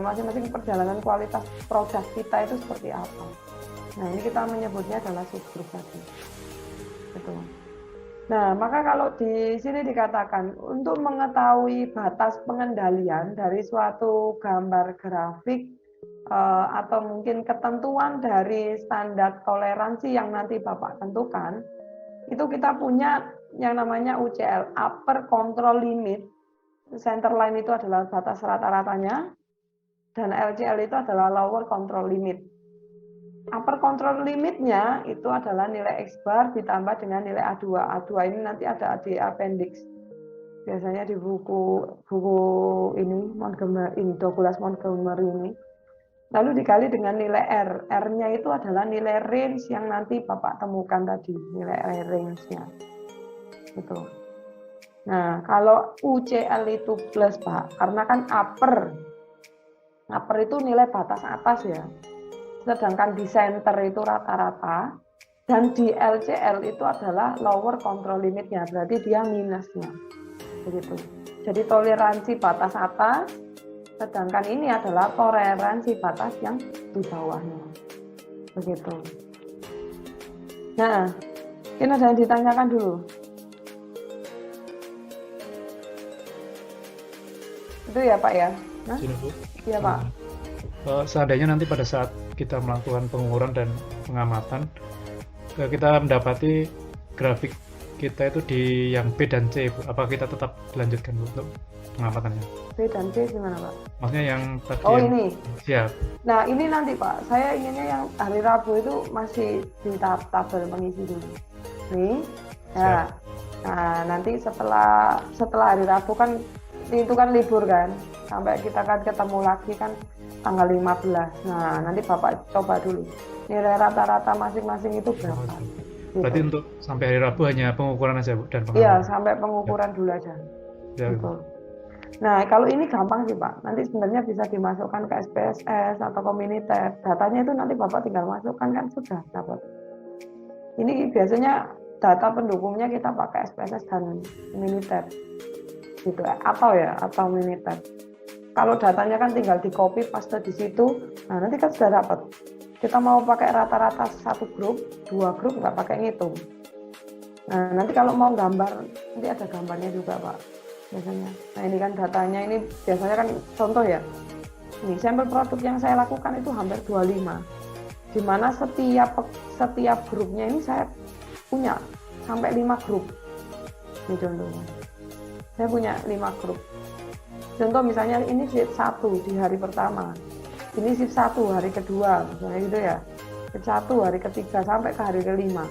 masing-masing perjalanan kualitas produk kita itu seperti apa. Nah, ini kita menyebutnya adalah subgrup tadi. Betul. Nah, maka kalau di sini dikatakan untuk mengetahui batas pengendalian dari suatu gambar grafik atau mungkin ketentuan dari standar toleransi yang nanti Bapak tentukan, itu kita punya yang namanya UCL, Upper Control Limit. Center line itu adalah batas rata-ratanya, dan LCL itu adalah Lower Control Limit. Upper Control Limitnya itu adalah nilai X bar ditambah dengan nilai A2. A2 ini nanti ada di appendix. Biasanya di buku ini, Douglas Montgomery ini. Lalu dikali dengan nilai R. R-nya itu adalah nilai range yang nanti Bapak temukan tadi, nilai range-nya. Gitu. Nah, kalau UCL itu plus Pak, karena kan upper itu nilai batas atas ya. Sedangkan di center itu rata-rata, dan di LCL itu adalah lower control limitnya, berarti dia minusnya. Begitu. Jadi toleransi batas atas, sedangkan ini adalah toleransi batas yang di bawahnya. Begitu. Nah, ini ada yang ditanyakan dulu. Itu ya Pak ya? Nah? Iya Pak. Seandainya nanti pada saat kita melakukan pengukuran dan pengamatan, kita mendapati grafik kita itu di yang B dan C, Bu. Apa kita tetap lanjutkan, Bu, untuk pengamatannya? B dan C gimana Pak? Maksudnya yang tadi Oh yang ini. siap. Nah ini nanti Pak, saya inginnya yang hari Rabu itu masih di tahap tabel pengisi dulu. Nih, ya. Nah nanti setelah hari Rabu kan itu kan libur kan, sampai kita kan ketemu lagi kan tanggal 15. Nah nanti Bapak coba dulu nilai rata-rata masing-masing itu berapa. Gitu. Berarti untuk sampai hari Rabu hanya pengukuran aja, Bu, dan Iya, pengamatan. sampai pengukuran dulu aja. Ya, Bu. Betul. Nah, kalau ini gampang sih Pak. Nanti sebenarnya bisa dimasukkan ke SPSS atau Communitab. Datanya itu nanti Bapak tinggal masukkan kan sudah dapat. Ini biasanya data pendukungnya kita pakai SPSS dan Communitab. Gitu atau Minitab. Kalau datanya kan tinggal di copy paste di situ. Nah, nanti kan sudah dapat. Kita mau pakai rata-rata satu grup, 2 grup nggak pakai ngitung. Nah, nanti kalau mau gambar, nanti ada gambarnya juga Pak, biasanya. Nah, ini kan datanya, ini biasanya kan contoh ya. Ini sampel produk yang saya lakukan itu hampir 25. Di mana setiap grupnya ini saya punya sampai 5 grup. Ini contohnya. Saya punya 5 grup. Contoh misalnya ini shift 1 di hari pertama. Ini shift 1 hari kedua, misalnya gitu ya. Shift 1 hari ketiga sampai ke hari kelima.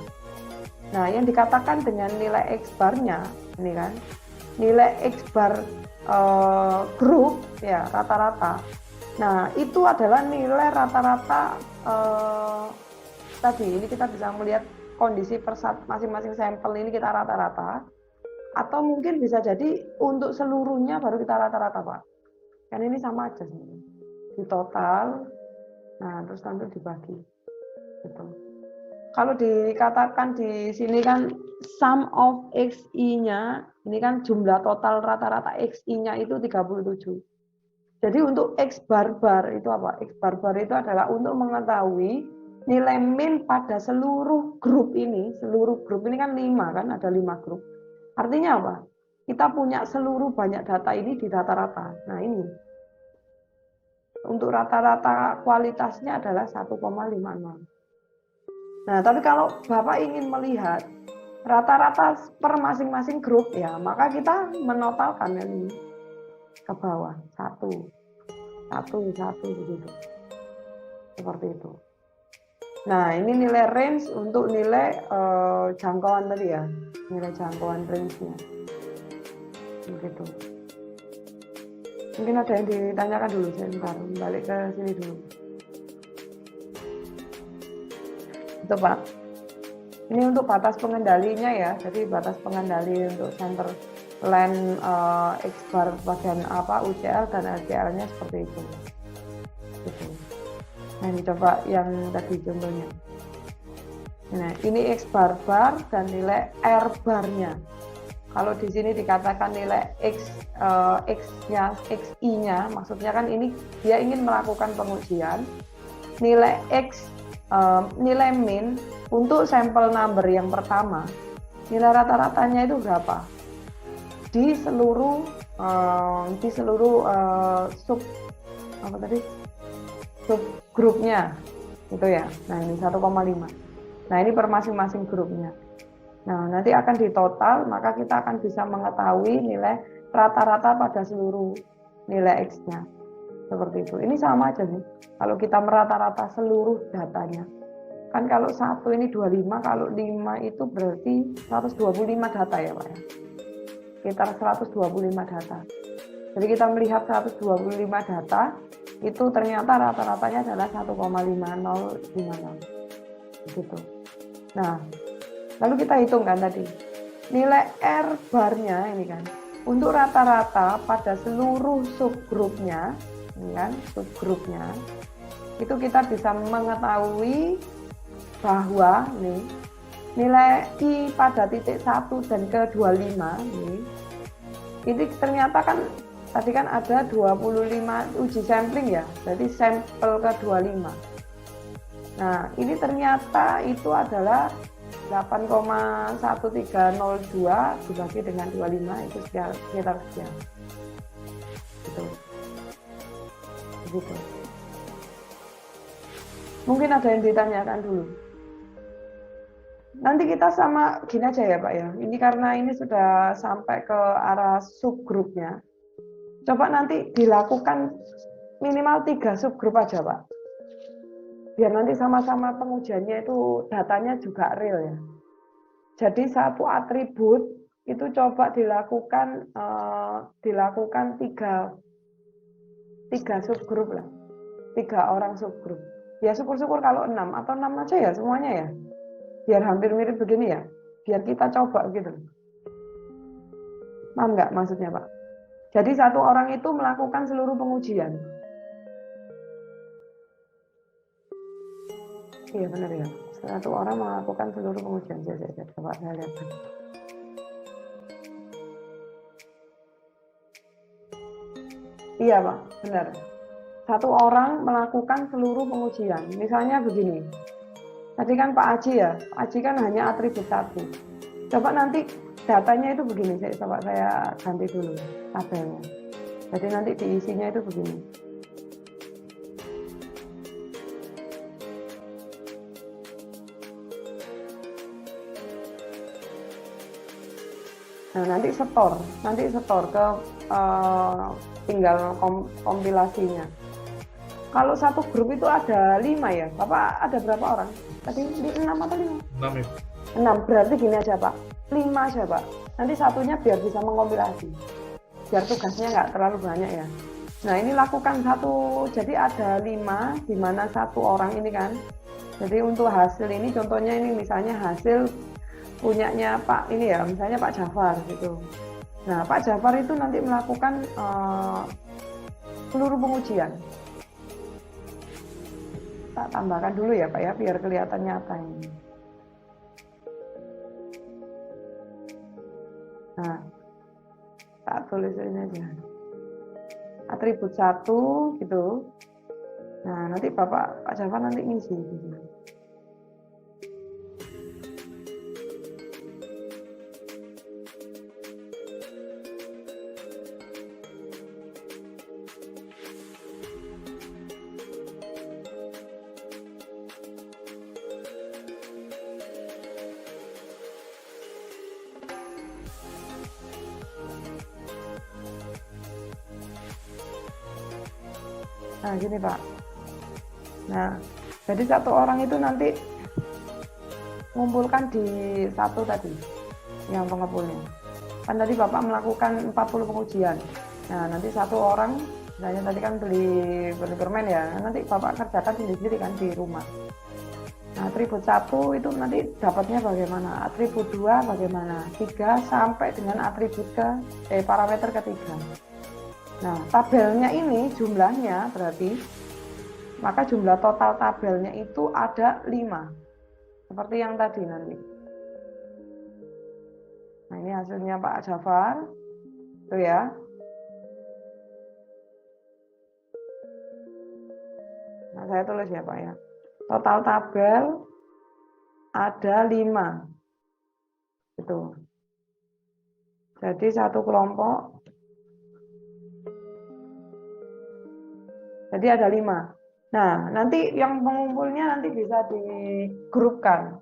Nah, yang dikatakan dengan nilai X bar-nya, ini kan, nilai X bar grup, ya rata-rata. Nah, itu adalah nilai rata-rata tadi. Ini kita bisa melihat kondisi masing-masing sampel ini kita rata-rata. Atau mungkin bisa jadi untuk seluruhnya baru kita rata-rata Pak. Kan ini sama aja sebenarnya. Di total, nah terus nanti dibagi. Gitu. Kalau dikatakan di sini kan sum of XI-nya, ini kan jumlah total rata-rata XI-nya itu 37. Jadi untuk X bar-bar itu apa? X bar-bar itu adalah untuk mengetahui nilai min pada seluruh grup ini. Seluruh grup ini kan 5 kan, ada 5 grup. Artinya apa? Kita punya seluruh banyak data ini di rata-rata. Nah ini. Untuk rata-rata kualitasnya adalah 1,50. Nah, tapi kalau Bapak ingin melihat rata-rata per masing-masing grup, ya maka kita menotalkan ini ke bawah. 1, 1 begitu. Seperti itu. Nah, ini nilai range untuk nilai jangkauan tadi ya. Nilai jangkauan range-nya. Begitu. Mungkin ada yang ditanyakan dulu, sebentar, balik ke sini dulu. Itu Pak. Ini untuk batas pengendalinya ya, jadi batas pengendali untuk center line X bar bagian apa UCL dan LCL-nya seperti itu. Gitu. Nah ini coba yang tadi contohnya. Nah ini X bar dan nilai R bar-nya. Kalau di sini dikatakan nilai X-nya, XI-nya, maksudnya kan ini dia ingin melakukan pengujian nilai X, nilai min untuk sampel number yang pertama, nilai rata-ratanya itu berapa? Di seluruh sub apa tadi? Subgrupnya, gitu ya. Nah ini 1,5. Nah ini per masing-masing grupnya. Nah, nanti akan ditotal, maka kita akan bisa mengetahui nilai rata-rata pada seluruh nilai X-nya. Seperti itu. Ini sama aja sih. Kalau kita merata-rata seluruh datanya. Kan kalau 1 ini 25, kalau 5 itu berarti 125 data ya Pak ya. Sekitar 125 data. Jadi kita melihat 125 data, itu ternyata rata-ratanya adalah 1,5056. Gitu. Nah, lalu kita hitungkan tadi nilai R bar-nya ini kan untuk rata-rata pada seluruh subgrupnya, ini kan subgrupnya itu kita bisa mengetahui bahwa nih nilai I pada titik 1 dan ke 25 ini ternyata kan tadi kan ada 25 uji sampling ya, jadi sampel ke 25. Nah ini ternyata itu adalah 8,1302 dibagi dengan 25 itu sekitar sekian. Begitu. Mungkin ada yang ditanyakan dulu. nanti kita sama gini aja ya Pak ya. Ini karena ini sudah sampai ke arah subgrupnya. Coba nanti dilakukan minimal 3 subgrup aja Pak. Biar nanti sama-sama pengujiannya itu datanya juga real ya. Jadi satu atribut itu coba dilakukan tiga subgrup lah, 3 orang subgrup. Ya syukur-syukur kalau 6 atau 6 aja ya semuanya ya. Biar hampir mirip begini ya. Biar kita coba gitu. Paham nggak maksudnya Pak? Jadi satu orang itu melakukan seluruh pengujian. Iya benar ya. Satu orang melakukan seluruh pengujian. Coba saya lihat. Iya Pak, benar. Satu orang melakukan seluruh pengujian. Misalnya begini. Tadi kan Pak Aji ya, Pak Aji kan hanya atribut 1. Coba nanti datanya itu begini, coba saya ganti dulu tabelnya. Jadi nanti diisinya itu begini. Nah nanti setor ke tinggal kompilasinya. Kalau satu grup itu ada 5 ya, Bapak ada berapa orang? Tadi 6 atau 5? 6 ya. 6, berarti gini aja Pak, 5 aja Pak. Nanti satunya biar bisa mengompilasi. Biar tugasnya nggak terlalu banyak ya. Nah ini lakukan satu, jadi ada 5, di mana satu orang ini kan. Jadi untuk hasil ini, contohnya ini misalnya hasil punyanya Pak ini ya, misalnya Pak Jafar gitu. Nah Pak Jafar itu nanti melakukan seluruh pengujian. Tak tambahkan dulu ya Pak ya, biar kelihatan nyata ini. Nah, tak tulis ini aja. Atribut 1 gitu. Nah, nanti Pak Jafar nanti ngisi gitu. Nah gini Pak. Nah jadi satu orang itu nanti mengumpulkan di 1 tadi yang pengepulnya. Kan tadi Bapak melakukan 40 pengujian. Nah nanti satu orang, misalnya tadi kan beli permen ya, nanti Bapak kerjakan sendiri kan di rumah. Nah atribut 1 itu nanti dapatnya bagaimana, atribut 2 bagaimana, 3 sampai dengan atribut parameter ketiga. Nah, tabelnya ini jumlahnya berarti, maka jumlah total tabelnya itu ada 5. Seperti yang tadi nanti. Nah, ini hasilnya Pak Jafar. Tuh ya. Nah, saya tulis ya Pak ya. Total tabel ada 5. Itu. Jadi satu kelompok. Jadi ada 5. Nah, nanti yang pengumpulnya nanti bisa digrupkan.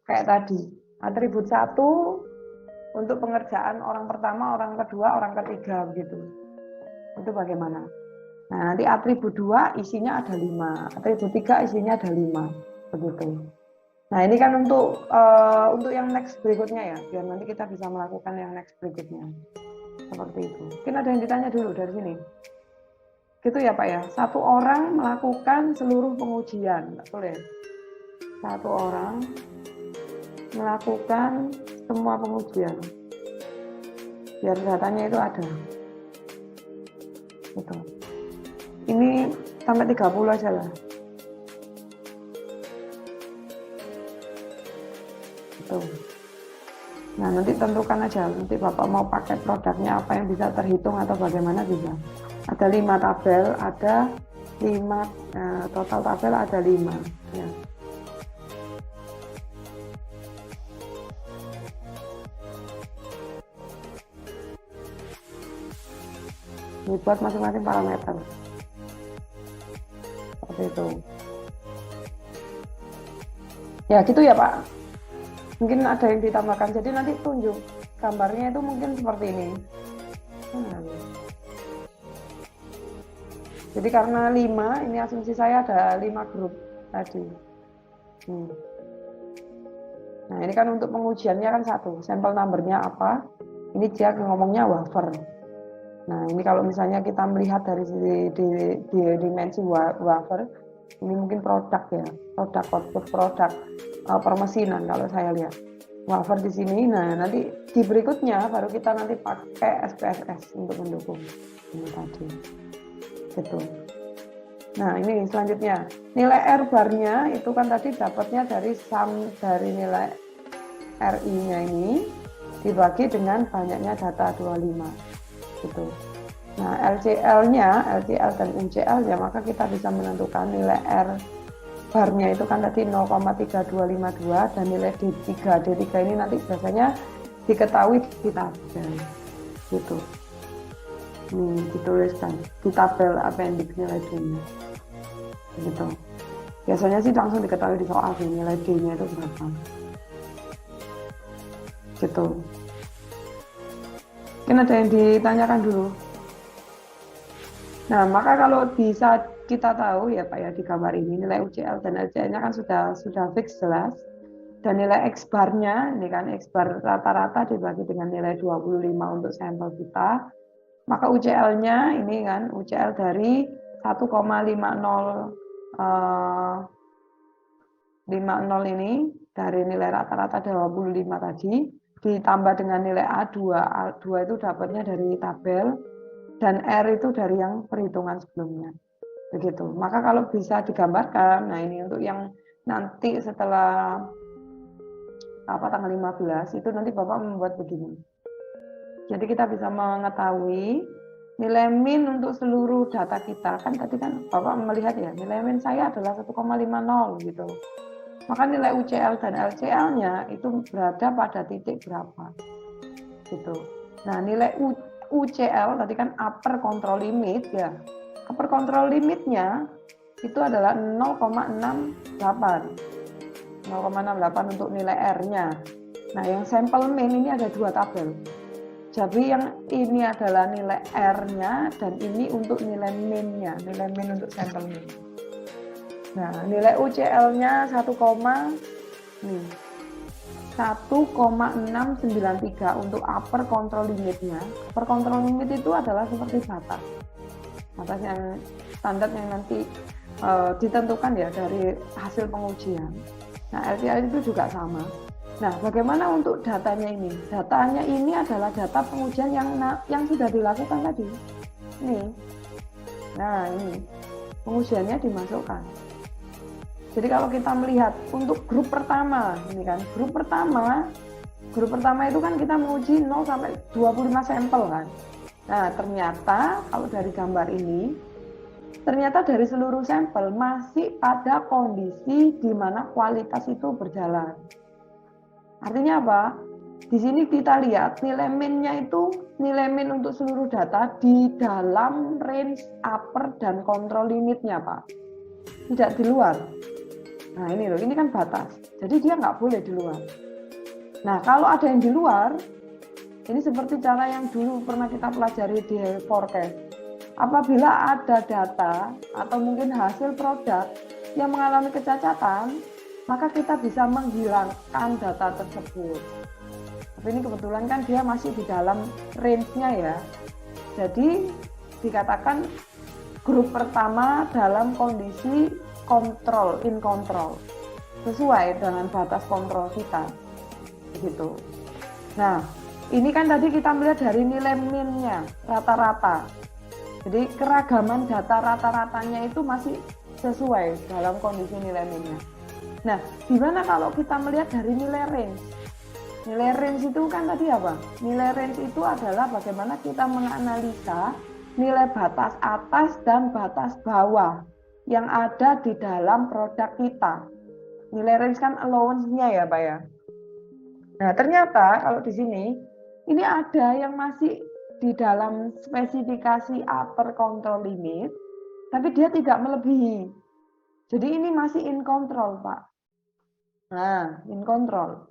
Kayak tadi. Atribut 1 untuk pengerjaan orang pertama, orang kedua, orang ketiga begitu. Itu bagaimana? Nah, nanti atribut 2 isinya ada 5. Atribut 3 isinya ada 5. Begitu. Nah, ini kan untuk yang next berikutnya ya. Biar nanti kita bisa melakukan yang next berikutnya. Seperti itu. Mungkin ada yang ditanya dulu dari sini. Gitu ya Pak ya, satu orang melakukan seluruh pengujian, betul ya? Satu orang melakukan semua pengujian, biar datanya itu ada. Gitu. Ini sampai 30 aja lah. Gitu. Nah nanti tentukan aja, nanti Bapak mau pakai produknya apa yang bisa terhitung atau bagaimana bisa. Ada 5 tabel, ada 5 total tabel ada 5 ya. Ini buat masing-masing parameter. Seperti itu. Ya gitu ya Pak. Mungkin ada yang ditambahkan, jadi nanti tunjuk gambarnya itu mungkin seperti ini. Jadi karena 5, ini asumsi saya ada 5 grup tadi. Nah ini kan untuk pengujiannya kan 1, sampel numbernya apa, ini dia ngomongnya wafer. Nah ini kalau misalnya kita melihat dari di dimensi wafer, ini mungkin produk ya, produk permesinan kalau saya lihat. Wafer di sini, nah nanti di berikutnya baru kita nanti pakai SPSS untuk mendukung ini tadi. Gitu. Nah ini selanjutnya, nilai R barnya itu kan tadi dapatnya dari sum dari nilai RI-nya ini dibagi dengan banyaknya data 25. Gitu. Nah LCL-nya, LCL dan UCL ya, maka kita bisa menentukan nilai R barnya itu kan tadi 0,3252 dan nilai D3 ini nanti biasanya diketahui di tabel gitu. Nih dituliskan di tabel appendix nilai D-nya gitu. Biasanya sih langsung diketahui di soal sih nilai D-nya itu berapa gitu. Mungkin ada yang ditanyakan dulu. Nah, maka kalau bisa kita tahu ya Pak ya di gambar ini nilai UCL dan LCL-nya kan sudah fix jelas. Dan nilai X bar-nya, ini kan X bar rata-rata dibagi dengan nilai 25 untuk sampel kita. Maka UCL-nya ini kan UCL dari 1,50 ini dari nilai rata-rata 25 tadi ditambah dengan nilai A2. A2 itu dapatnya dari tabel dan R itu dari yang perhitungan sebelumnya. Begitu. Maka kalau bisa digambarkan, nah ini untuk yang nanti setelah tanggal 15 itu nanti Bapak membuat begini. Jadi kita bisa mengetahui nilai min untuk seluruh data kita. Kan tadi kan Bapak melihat ya, nilai min saya adalah 1,50 gitu. Maka nilai UCL dan LCL-nya itu berada pada titik berapa. Gitu. Nah, nilai UCL tadi kan upper control limit ya. Upper control limitnya itu adalah 0,68 untuk nilai R-nya. Nah, yang sampel min ini ada 2 tabel. Jadi yang ini adalah nilai R-nya dan ini untuk nilai min-nya, nilai min untuk sampel min. Nah, nilai UCL-nya 1,693 untuk upper control limitnya. Upper control limit itu adalah seperti batas yang standar yang nanti ditentukan ya dari hasil pengujian. Nah, LCL itu juga sama. Nah, bagaimana untuk datanya ini? Datanya ini adalah data pengujian yang sudah dilakukan tadi. Ini. Nah, ini pengujiannya dimasukkan. Jadi kalau kita melihat untuk grup pertama, ini kan grup pertama itu kan kita menguji 0 sampai 25 sampel kan. Nah, ternyata kalau dari gambar ini, ternyata dari seluruh sampel masih pada kondisi di mana kualitas itu berjalan. Artinya apa? Di sini kita lihat nilai min-nya itu nilai min untuk seluruh data di dalam range upper dan control limitnya, Pak. Tidak di luar. Nah ini loh, ini kan batas. Jadi dia nggak boleh di luar. Nah kalau ada yang di luar, ini seperti cara yang dulu pernah kita pelajari di forecast. Apabila ada data atau mungkin hasil produk yang mengalami kecacatan, maka kita bisa menghilangkan data tersebut. Tapi ini kebetulan kan dia masih di dalam range-nya ya. Jadi dikatakan grup pertama dalam kondisi kontrol, in control, sesuai dengan batas kontrol kita. Begitu. Nah, ini kan tadi kita melihat dari nilai min-nya rata-rata. Jadi keragaman data rata-ratanya itu masih sesuai dalam kondisi nilai min-nya. Nah, gimana kalau kita melihat dari nilai range? Nilai range itu kan tadi apa? Nilai range itu adalah bagaimana kita menganalisa nilai batas atas dan batas bawah yang ada di dalam produk kita. Nilai range kan allowance-nya ya, Pak ya. Nah, ternyata kalau di sini ini ada yang masih di dalam spesifikasi upper control limit, tapi dia tidak melebihi. Jadi ini masih in control, Pak. Nah, in control.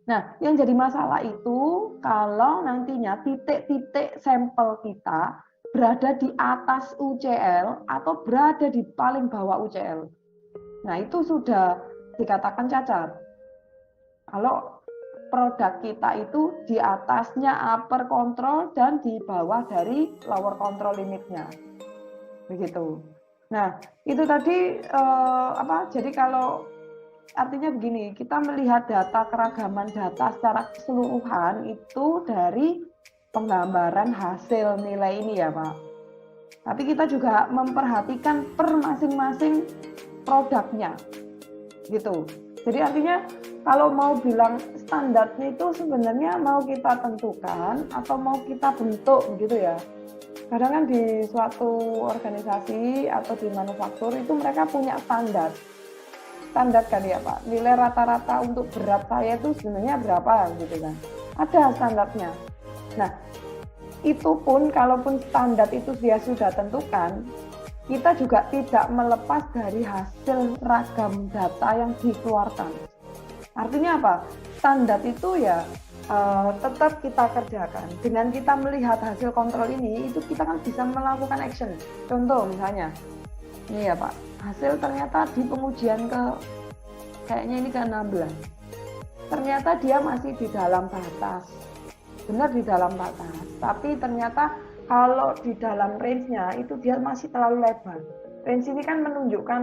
Nah, yang jadi masalah itu kalau nantinya titik-titik sampel kita berada di atas UCL atau berada di paling bawah UCL. Nah, itu sudah dikatakan cacat. Kalau produk kita itu di atasnya upper control dan di bawah dari lower control limitnya. Begitu. Nah, itu tadi jadi kalau artinya begini, kita melihat data keragaman data secara keseluruhan itu dari penggambaran hasil nilai ini ya Pak. Tapi kita juga memperhatikan per masing-masing produknya, gitu. Jadi artinya kalau mau bilang standarnya itu sebenarnya mau kita tentukan atau mau kita bentuk, begitu ya. Kadang kan di suatu organisasi atau di manufaktur itu mereka punya standar kan ya Pak, nilai rata-rata untuk berat saya itu sebenarnya berapa gitu kan, ada standarnya. Nah itu pun kalaupun standar itu dia sudah tentukan, kita juga tidak melepas dari hasil ragam data yang dikeluarkan. Artinya apa? Standar itu ya tetap kita kerjakan. Dengan kita melihat hasil kontrol ini, itu kita kan bisa melakukan action. Contoh misalnya, ini ya Pak, hasil ternyata di pengujian kayaknya ini ke-16. Ternyata dia masih di dalam batas. Benar di dalam batas. Tapi ternyata kalau di dalam range-nya itu dia masih terlalu lebar. Range ini kan menunjukkan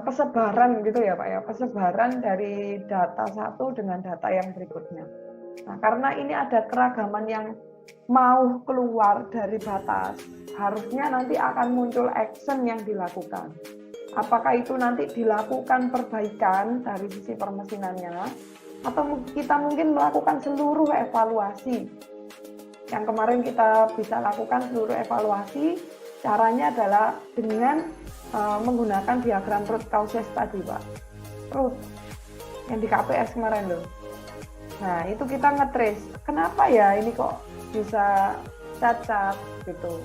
persebaran gitu ya Pak ya. Persebaran dari data satu dengan data yang berikutnya. Nah, karena ini ada keragaman yang mau keluar dari batas, harusnya nanti akan muncul action yang dilakukan. Apakah itu nanti dilakukan perbaikan dari sisi permesinannya, atau kita mungkin melakukan seluruh evaluasi. Yang kemarin kita bisa lakukan seluruh evaluasi, caranya adalah dengan menggunakan diagram root causes tadi Pak. Root, yang di KPS kemarin loh. Nah itu kita nge-trace, kenapa ya ini kok bisa cacat gitu.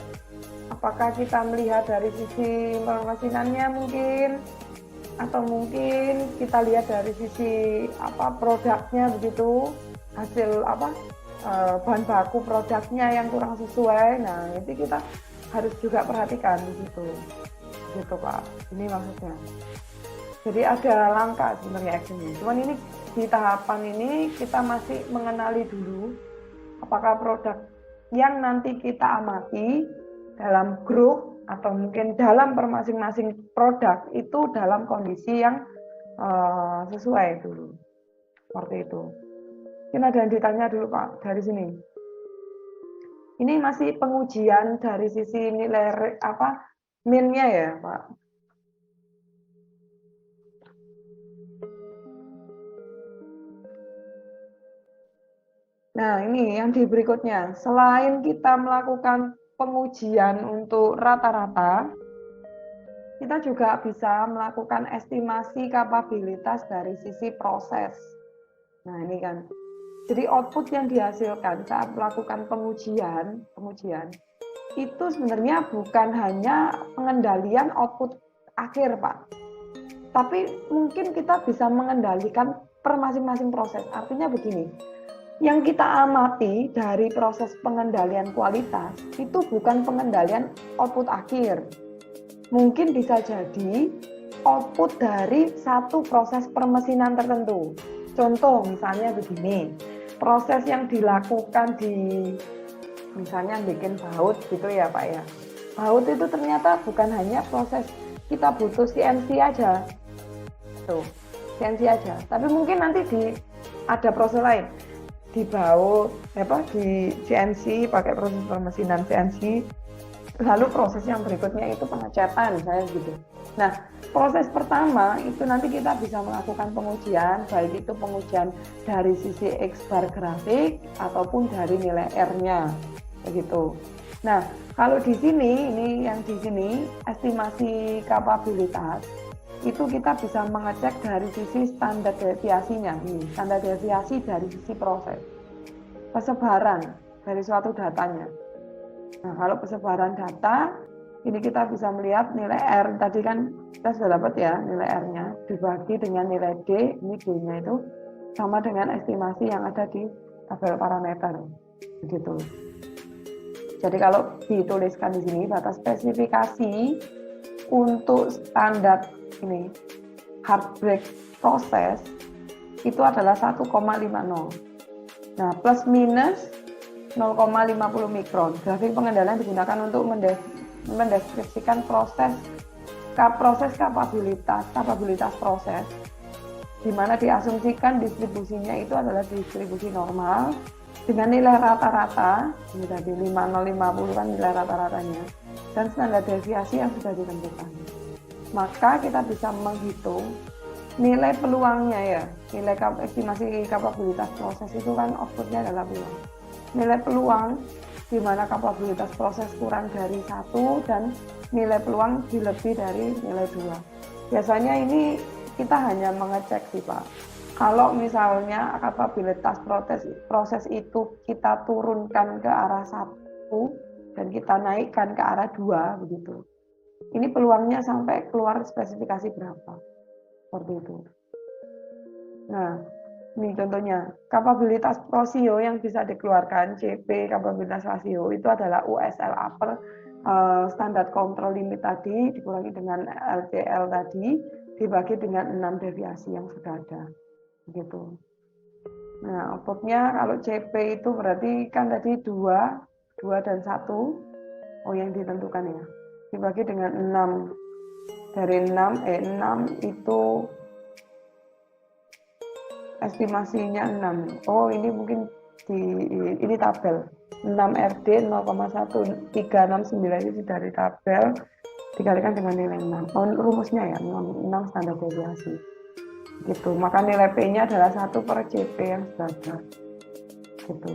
Apakah kita melihat dari sisi permesinannya mungkin, atau mungkin kita lihat dari sisi produknya begitu, hasil bahan baku produknya yang kurang sesuai. Nah itu kita harus juga perhatikan di situ, gitu Pak. Ini maksudnya. Jadi ada langkah sebenarnya actionnya. Cuman ini di tahapan ini kita masih mengenali dulu apakah produk yang nanti kita amati dalam grup atau mungkin dalam masing-masing produk itu dalam kondisi yang sesuai dulu. Seperti itu. Mungkin ada yang ditanya dulu Pak dari sini. Ini masih pengujian dari sisi nilai min-nya ya Pak. Nah ini yang di berikutnya, selain kita melakukan pengujian untuk rata-rata, kita juga bisa melakukan estimasi kapabilitas dari sisi proses. Nah ini kan, jadi output yang dihasilkan saat melakukan pengujian itu sebenarnya bukan hanya pengendalian output akhir Pak, tapi mungkin kita bisa mengendalikan per masing-masing proses. Artinya begini, yang kita amati dari proses pengendalian kualitas itu bukan pengendalian output akhir. Mungkin bisa jadi output dari satu proses permesinan tertentu. Contoh misalnya begini, proses yang dilakukan di misalnya bikin baut gitu ya Pak ya. Baut itu ternyata bukan hanya proses kita butuh CNC aja. Tuh, CNC aja. Tapi mungkin nanti ada proses lain. Di baut, di CNC pakai proses permesinan CNC, lalu proses yang berikutnya itu pengecatan misalnya gitu. Nah proses pertama itu nanti kita bisa melakukan pengujian, baik itu pengujian dari sisi X-bar grafik ataupun dari nilai R-nya begitu. Nah kalau di sini, ini yang di sini estimasi kapabilitas itu kita bisa mengecek dari sisi standar deviasinya, standar deviasi dari sisi proses, persebaran dari suatu datanya. Nah, kalau persebaran data, ini kita bisa melihat nilai R, tadi kan kita sudah dapat ya nilai R-nya, dibagi dengan nilai D, ini D-nya itu sama dengan estimasi yang ada di tabel parameter. Begitu. Jadi kalau dituliskan di sini batas spesifikasi untuk standar ini hard brake proses itu adalah 1,50. Nah, plus minus 0,50 mikron. Grafik pengendalian digunakan untuk mendeskripsikan proses kapabilitas proses, di mana diasumsikan distribusinya itu adalah distribusi normal dengan nilai rata-rata, ini tadi 5050 kan nilai rata-ratanya, dan standar deviasi yang sudah ditentukan. Maka kita bisa menghitung nilai peluangnya ya, nilai estimasi kapabilitas proses itu kan outputnya adalah peluang. Nilai peluang di mana kapabilitas proses kurang dari 1 dan nilai peluang dilebih dari nilai 2. Biasanya ini kita hanya mengecek sih Pak. Kalau misalnya kapabilitas proses itu kita turunkan ke arah 1 dan kita naikkan ke arah 2 begitu. Ini peluangnya sampai keluar spesifikasi berapa. Seperti itu. Nah, ini contohnya, kapabilitas rasio yang bisa dikeluarkan, CP kapabilitas rasio itu adalah USL upper, standar control limit tadi, dikurangi dengan LCL tadi, dibagi dengan 6 deviasi yang sudah ada. Begitu. Nah, outputnya kalau CP itu berarti kan tadi 2 dan 1, yang ditentukan ya, dibagi dengan 6. Dari 6 itu estimasinya 6. Ini mungkin ini tabel 6 RD 0,1369 itu dari tabel dikalikan dengan nilai 6. Rumusnya ya 6 standar deviasi. Gitu. Maka nilai P-nya adalah 1 per CP yang sudah ada. Gitu.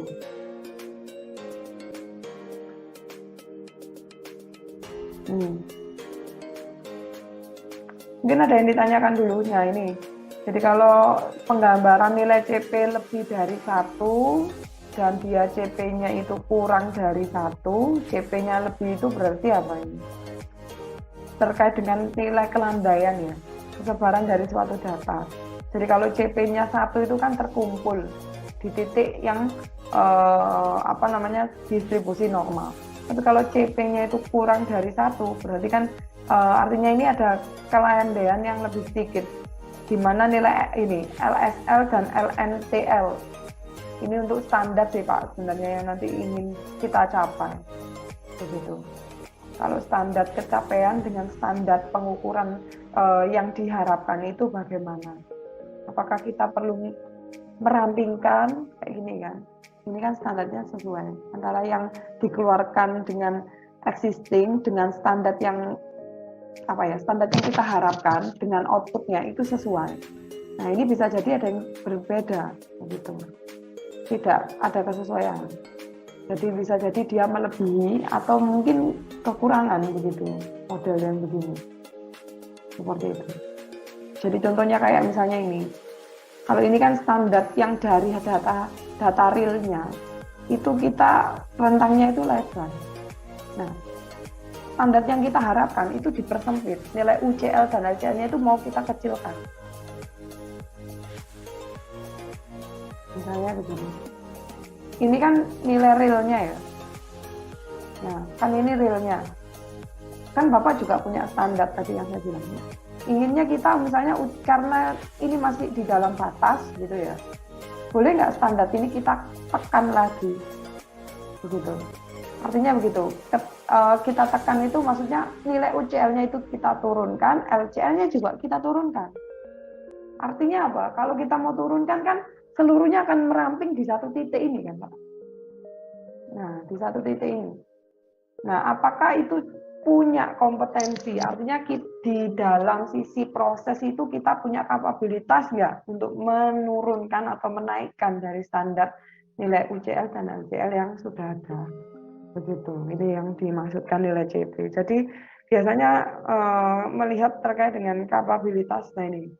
Mungkin ada yang ditanyakan dulu. Nah ini, jadi kalau penggambaran nilai CP lebih dari 1 dan dia CP-nya itu kurang dari 1, CP-nya lebih itu berarti apa ini? Terkait dengan nilai kelandaian ya, kesebaran dari suatu data. Jadi kalau CP-nya 1 itu kan terkumpul di titik yang distribusi normal. Tapi kalau CP-nya itu kurang dari 1, berarti kan artinya ini ada kelandaian yang lebih sedikit, di mana nilai ini LSL dan LNTL ini untuk standar sih Pak sebenarnya yang nanti ingin kita capai. Begitu. Kalau standar kecapean dengan standar pengukuran yang diharapkan itu bagaimana? Apakah kita perlu merampingkan kayak gini kan? Ini kan standarnya sesuai antara yang dikeluarkan dengan existing dengan standar yang standar yang kita harapkan dengan outputnya itu sesuai. Nah ini bisa jadi ada yang berbeda begitu, tidak ada kesesuaian. Jadi bisa jadi dia melebihi atau mungkin kekurangan begitu model yang begini, seperti itu. Jadi contohnya kayak misalnya ini, kalau ini kan standar yang dari data realnya itu kita rentangnya itu lebar. Nah standar yang kita harapkan itu dipersempit, nilai UCL dan LCL-nya itu mau kita kecilkan. Misalnya begini, ini kan nilai realnya ya. Nah, kan ini realnya. Kan Bapak juga punya standar tadi yang saya bilang. Inginnya kita misalnya karena ini masih di dalam batas gitu ya. Boleh nggak standar ini kita tekan lagi? Begitu. Artinya begitu. Kita tekan itu maksudnya nilai UCL-nya itu kita turunkan, LCL-nya juga kita turunkan. Artinya apa? Kalau kita mau turunkan kan seluruhnya akan meramping di satu titik ini kan Pak. Nah, di satu titik ini. Nah, apakah itu punya kompetensi? Artinya di dalam sisi proses itu kita punya kapabilitas nggak untuk menurunkan atau menaikkan dari standar nilai UCL dan LCL yang sudah ada. Begitu, ini yang dimaksudkan nilai CP. Jadi biasanya melihat terkait dengan kapabilitas, nah ini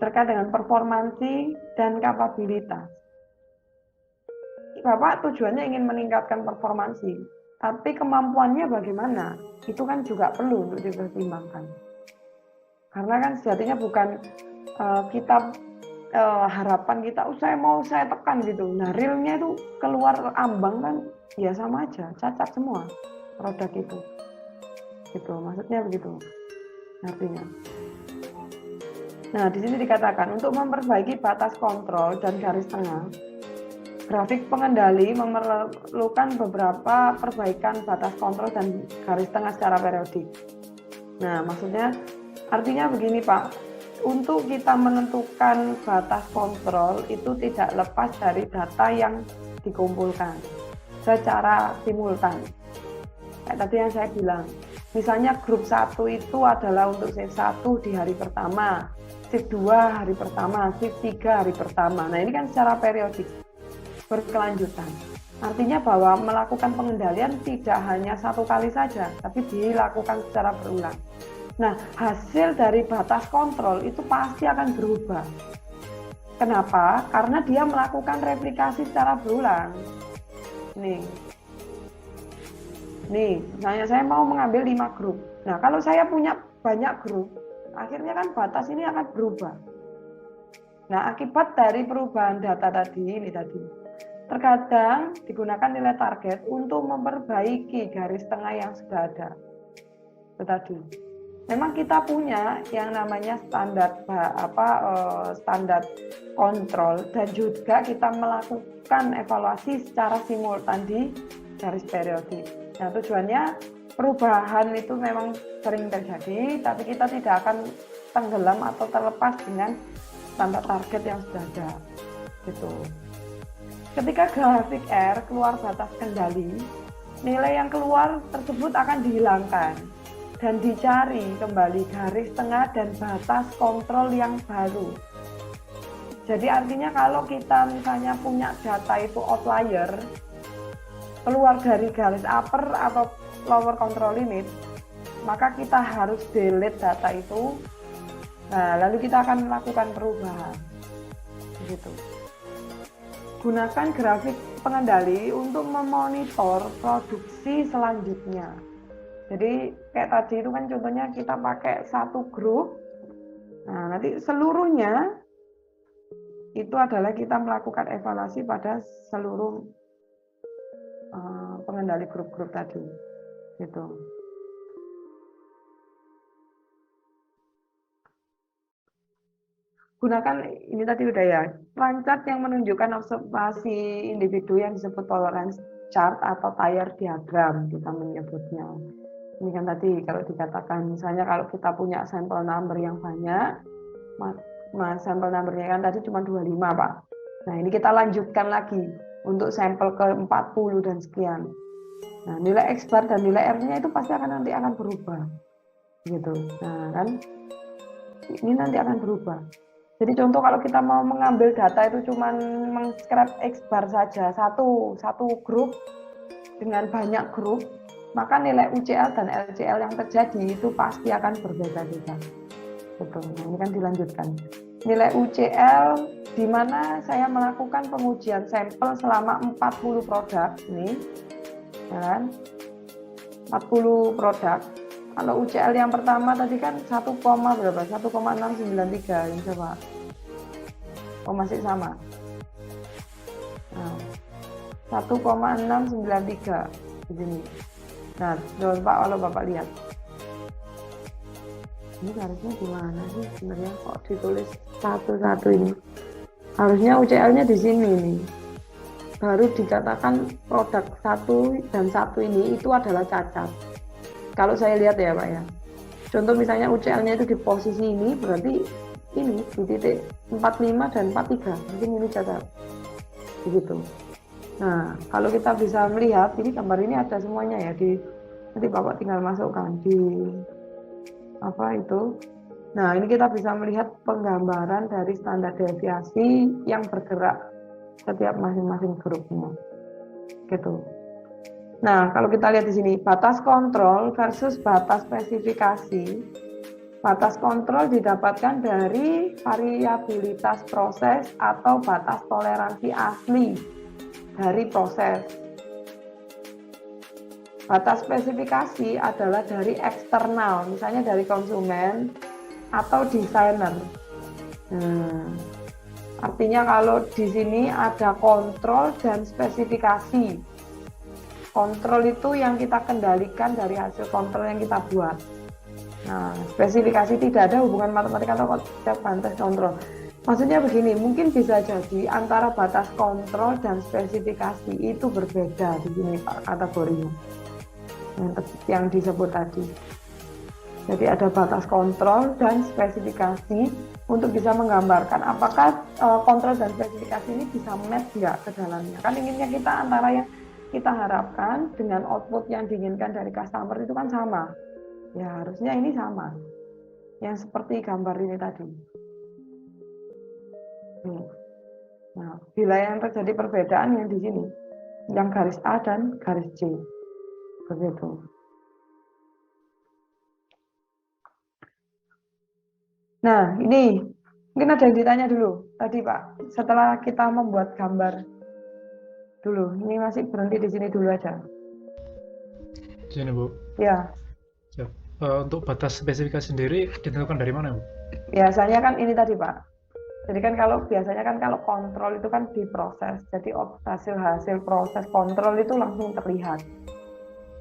terkait dengan performansi dan kapabilitas. Bapak tujuannya ingin meningkatkan performansi, tapi kemampuannya bagaimana? Itu kan juga perlu untuk dipertimbangkan. Karena kan sejatinya bukan kita harapan kita, saya tekan gitu. Nah, realnya itu keluar ambang kan, ya sama aja, cacat semua produk itu. Gitu, maksudnya begitu. Artinya. Nah, di sini dikatakan untuk memperbaiki batas kontrol dan garis tengah, grafik pengendali memerlukan beberapa perbaikan batas kontrol dan garis tengah secara periodik. Nah, maksudnya artinya begini, Pak. Untuk kita menentukan batas kontrol itu tidak lepas dari data yang dikumpulkan secara simultan. Kayak tadi yang saya bilang, misalnya grup 1 itu adalah untuk shift 1 di hari pertama, shift 2 hari pertama, shift 3 hari pertama. Nah, ini kan secara periodik, berkelanjutan. Artinya bahwa melakukan pengendalian tidak hanya satu kali saja, tapi dilakukan secara berulang. Nah, hasil dari batas kontrol itu pasti akan berubah. Kenapa? Karena dia melakukan replikasi secara berulang. Nih, misalnya saya mau mengambil 5 grup. Nah, kalau saya punya banyak grup, akhirnya kan batas ini akan berubah. Nah, akibat dari perubahan data tadi, terkadang digunakan nilai target untuk memperbaiki garis tengah yang sudah ada. Itu tadi. Memang kita punya yang namanya standar standar kontrol, dan juga kita melakukan evaluasi secara simultan di garis periodik. Nah, tujuannya perubahan itu memang sering terjadi, tapi kita tidak akan tenggelam atau terlepas dengan standar target yang sudah ada. Gitu. Ketika grafik R keluar batas kendali, nilai yang keluar tersebut akan dihilangkan dan dicari kembali garis tengah dan batas kontrol yang baru. Jadi artinya kalau kita misalnya punya data itu outlier, keluar dari garis upper atau lower control limit, maka kita harus delete data itu. Nah, lalu kita akan melakukan perubahan. Begitu. Gunakan grafik pengendali untuk memonitor produksi selanjutnya. Jadi kayak tadi itu kan contohnya kita pakai satu grup. Nah, nanti seluruhnya itu adalah kita melakukan evaluasi pada seluruh pengendali grup-grup tadi. Gitu. Gunakan ini tadi udah ya, line chart yang menunjukkan observasi individu yang disebut tolerance chart atau Thayer diagram kita menyebutnya. Ini kan tadi kalau dikatakan misalnya kalau kita punya sampel number yang banyak, sampel numbernya kan tadi cuma 25, Pak. Nah, ini kita lanjutkan lagi untuk sampel ke 40 dan sekian. Nah, nilai X bar dan nilai R-nya itu pasti nanti akan berubah. Gitu. Nah, kan ini nanti akan berubah. Jadi contoh kalau kita mau mengambil data itu cuma meng-scrap X bar saja, satu grup dengan banyak grup, maka nilai UCL dan LCL yang terjadi itu pasti akan berbeda-beda. Betul. Nah, ini kan dilanjutkan. Nilai UCL di mana saya melakukan pengujian sampel selama 40 produk ini, ya kan? 40 produk. Kalau UCL yang pertama tadi kan 1,693 ini coba. Oh, masih sama. Nah, 1,693 di sini. Nah, Pak, kalau Bapak lihat. Ini harusnya gimana sih sebenarnya kok ditulis satu-satu ini? Harusnya UCL-nya di sini nih. Baru dikatakan produk 1 dan 1 ini itu adalah cacat. Kalau saya lihat ya, Pak ya. Contoh misalnya UCL-nya itu di posisi ini, berarti ini di titik 45 dan 43. Mungkin ini cacat. Begitu. Nah, kalau kita bisa melihat, ini gambar ini ada semuanya ya, nanti Bapak tinggal masukkan di apa itu. Nah, ini kita bisa melihat penggambaran dari standar deviasi yang bergerak setiap masing-masing grupnya. Gitu. Nah, kalau kita lihat di sini, batas kontrol versus batas spesifikasi. Batas kontrol didapatkan dari variabilitas proses atau batas toleransi asli dari proses. Batas spesifikasi adalah dari eksternal, misalnya dari konsumen, atau designer. Artinya kalau di sini ada kontrol dan spesifikasi. Kontrol itu yang kita kendalikan dari hasil kontrol yang kita buat. Nah, spesifikasi tidak ada hubungan matematika atau batas kontrol. Maksudnya begini, mungkin bisa jadi antara batas kontrol dan spesifikasi itu berbeda di sini Pak kategorinya. Yang disebut tadi. Jadi ada batas kontrol dan spesifikasi untuk bisa menggambarkan apakah kontrol dan spesifikasi ini bisa match nggak ke dalamnya. Kan inginnya kita antara yang kita harapkan dengan output yang diinginkan dari customer itu kan sama. Ya harusnya ini sama. Yang seperti gambar ini tadi. Nah, bila yang terjadi perbedaan yang di sini, yang garis A dan garis C. Begitu. Nah, ini mungkin ada yang ditanya dulu tadi Pak. Setelah kita membuat gambar dulu, ini masih berhenti di sini dulu aja. Di sini Bu. Ya, Siap. Untuk batas spesifikasi sendiri ditentukan dari mana Bu? biasanya kan ini tadi Pak. Jadi kan biasanya kan kalau kontrol itu kan diproses. Jadi hasil proses kontrol itu langsung terlihat.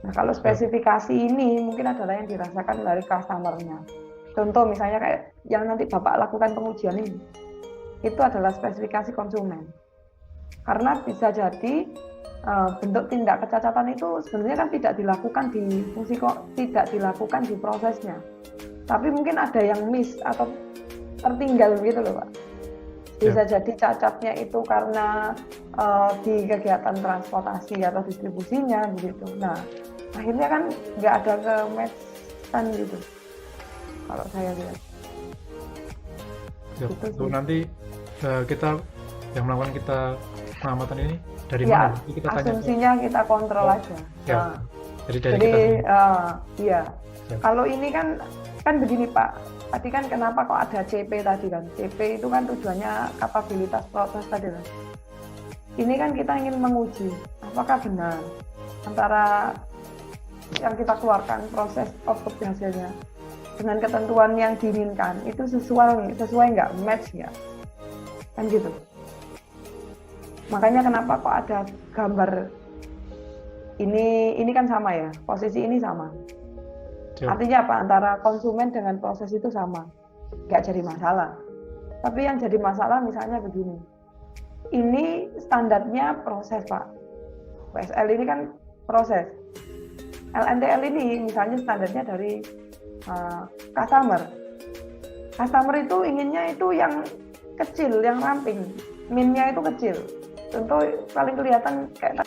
Nah, kalau spesifikasi ini mungkin adalah yang dirasakan dari customer-nya. Contoh misalnya kayak yang nanti Bapak lakukan pengujian ini, itu adalah spesifikasi konsumen. Karena bisa jadi bentuk tindak kecacatan itu sebenarnya kan tidak dilakukan di fungsi tidak dilakukan di prosesnya. Tapi mungkin ada yang miss atau tertinggal gitu loh Pak. Bisa jadi cacatnya itu karena di kegiatan transportasi atau distribusinya begitu. Nah, akhirnya kan nggak ada ke-match-an gitu. Kalau saya lihat. Siap. Gitu Untuk sih. nanti kita yang melakukan pengamatan ini dari Ya, mana? Jadi kita tanya. asumsinya kita kontrol aja. Ya. Nah, Jadi dari jadi kita. iya. Ya. Kalau ini kan begini Pak. Tadi kan kenapa kok ada CP tadi kan? CP itu kan tujuannya kapabilitas proses tadi kan. Ini kan kita ingin menguji apakah benar antara yang kita keluarkan proses output hasilnya dengan ketentuan yang diinginkan itu sesuai nggak, match nggak, kan gitu. Makanya kenapa kok ada gambar ini kan sama ya, posisi ini sama. Siap. Artinya apa? Antara konsumen dengan proses itu sama, nggak jadi masalah. Tapi yang jadi masalah misalnya begini, ini standarnya proses Pak. PSL ini kan proses. LNTL ini misalnya standarnya dari customer. Customer itu inginnya itu yang kecil, yang ramping, minnya itu kecil. Contoh paling kelihatan kayak